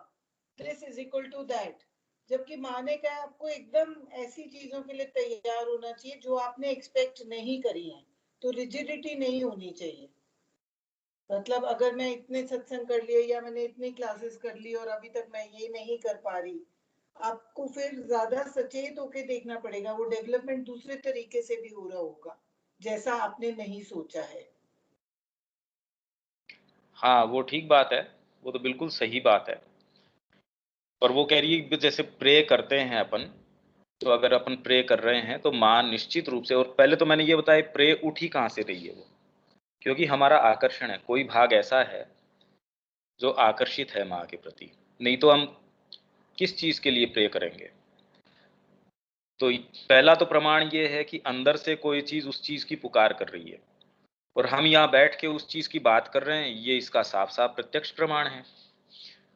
this is equal to that. जबकि माँ ने कहा आपको एकदम ऐसी चीजों के लिए तैयार होना चाहिए जो आपने एक्सपेक्ट नहीं करी है, तो रिजिडिटी नहीं होनी चाहिए। मतलब अगर मैं इतने सत्संग कर लिए या मैंने इतनी क्लासेस कर ली और अभी तक मैं ये नहीं कर पा रही, आपको फिर ज्यादा सचेत होके देखना पड़ेगा। वो डेवलपमेंट दूसरे तरीके से भी हो रहा होगा जैसा आपने नहीं सोचा है। हाँ वो ठीक बात है, वो तो बिल्कुल सही बात है। पर वो कह रही है कि जैसे प्रे करते हैं अपन, तो अगर अपन प्रे कर रहे हैं तो माँ निश्चित रूप से, और पहले तो मैंने ये बताया प्रे उठ ही कहाँ से रही है वो, क्योंकि हमारा आकर्षण है, कोई भाग ऐसा है जो आकर्षित है माँ के प्रति, नहीं तो हम किस चीज के लिए प्रे करेंगे। तो पहला तो प्रमाण ये है कि अंदर से कोई चीज उस चीज की पुकार कर रही है, और हम यहाँ बैठ के उस चीज की बात कर रहे हैं, ये इसका साफ साफ प्रत्यक्ष प्रमाण है।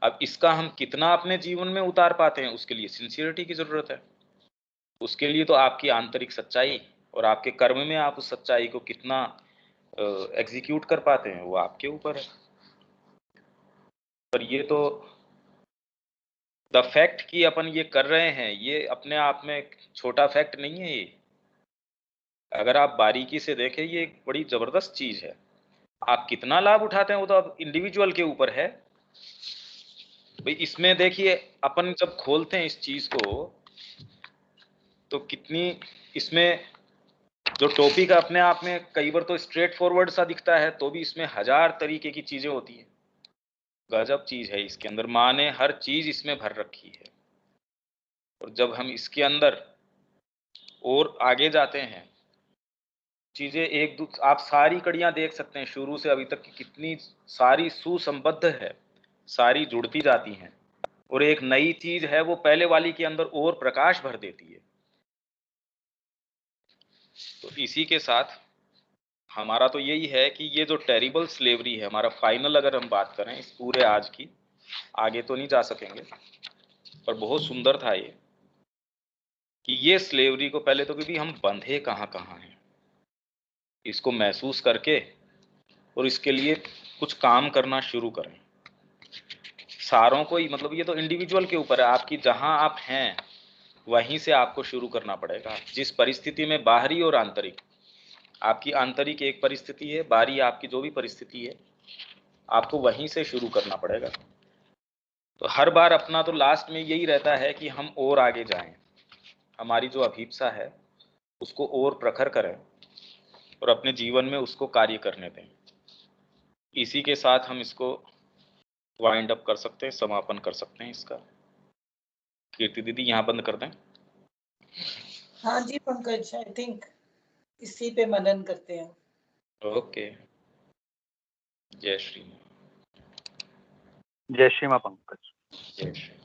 अब इसका हम कितना अपने जीवन में उतार पाते हैं, उसके लिए सिंसियरिटी की जरूरत है। उसके लिए तो आपकी आंतरिक सच्चाई और आपके कर्म में आप उस सच्चाई को कितना एग्जीक्यूट कर पाते हैं, वो आपके ऊपर है। पर ये तो द फैक्ट कि अपन ये कर रहे हैं, ये अपने आप में एक छोटा फैक्ट नहीं है। ये अगर आप बारीकी से देखें, ये एक बड़ी जबरदस्त चीज है। आप कितना लाभ उठाते हैं वो तो अब इंडिविजुअल के ऊपर है। भाई इसमें देखिए, अपन जब खोलते हैं इस चीज को, तो कितनी इसमें जो टॉपिक अपने आप में कई बार तो स्ट्रेट फॉरवर्ड सा दिखता है, तो भी इसमें हजार तरीके की चीजें होती हैं। गजब चीज है इसके अंदर, माँ ने हर चीज इसमें भर रखी है। और जब हम इसके अंदर और आगे जाते हैं, चीजें आप सारी कड़ियां देख सकते हैं शुरू से अभी तक की, कितनी सारी सुसंबद्ध है, सारी जुड़ती जाती हैं, और एक नई चीज है वो पहले वाली के अंदर और प्रकाश भर देती है। तो इसी के साथ हमारा तो यही है कि ये जो टेरिबल स्लेवरी है, हमारा फाइनल अगर हम बात करें इस पूरे आज की, आगे तो नहीं जा सकेंगे, पर बहुत सुंदर था ये कि ये स्लेवरी को पहले तो क्योंकि हम बंधे कहाँ कहाँ हैं, इसको महसूस करके और इसके लिए कुछ काम करना शुरू करें। सारों को ही, मतलब ये तो इंडिविजुअल के ऊपर है, आपकी जहां आप हैं वहीं से आपको शुरू करना पड़ेगा। जिस परिस्थिति में, बाहरी और आंतरिक, आपकी आंतरिक एक परिस्थिति है, बाहरी आपकी जो भी परिस्थिति है, आपको वहीं से शुरू करना पड़ेगा। तो हर बार अपना तो लास्ट में यही रहता है कि हम और आगे जाएं, हमारी जो अभीप्सा है उसको और प्रखर करें और अपने जीवन में उसको कार्य करने दें। इसी के साथ हम इसको वाइंड अप कर सकते हैं, समापन कर सकते हैं इसका। कीर्ति दीदी यहाँ बंद कर दें। हाँ जी पंकज, आई थिंक इसी पे मनन करते हैं। ओके, जय श्री। जय श्री मां पंकज। जय श्री।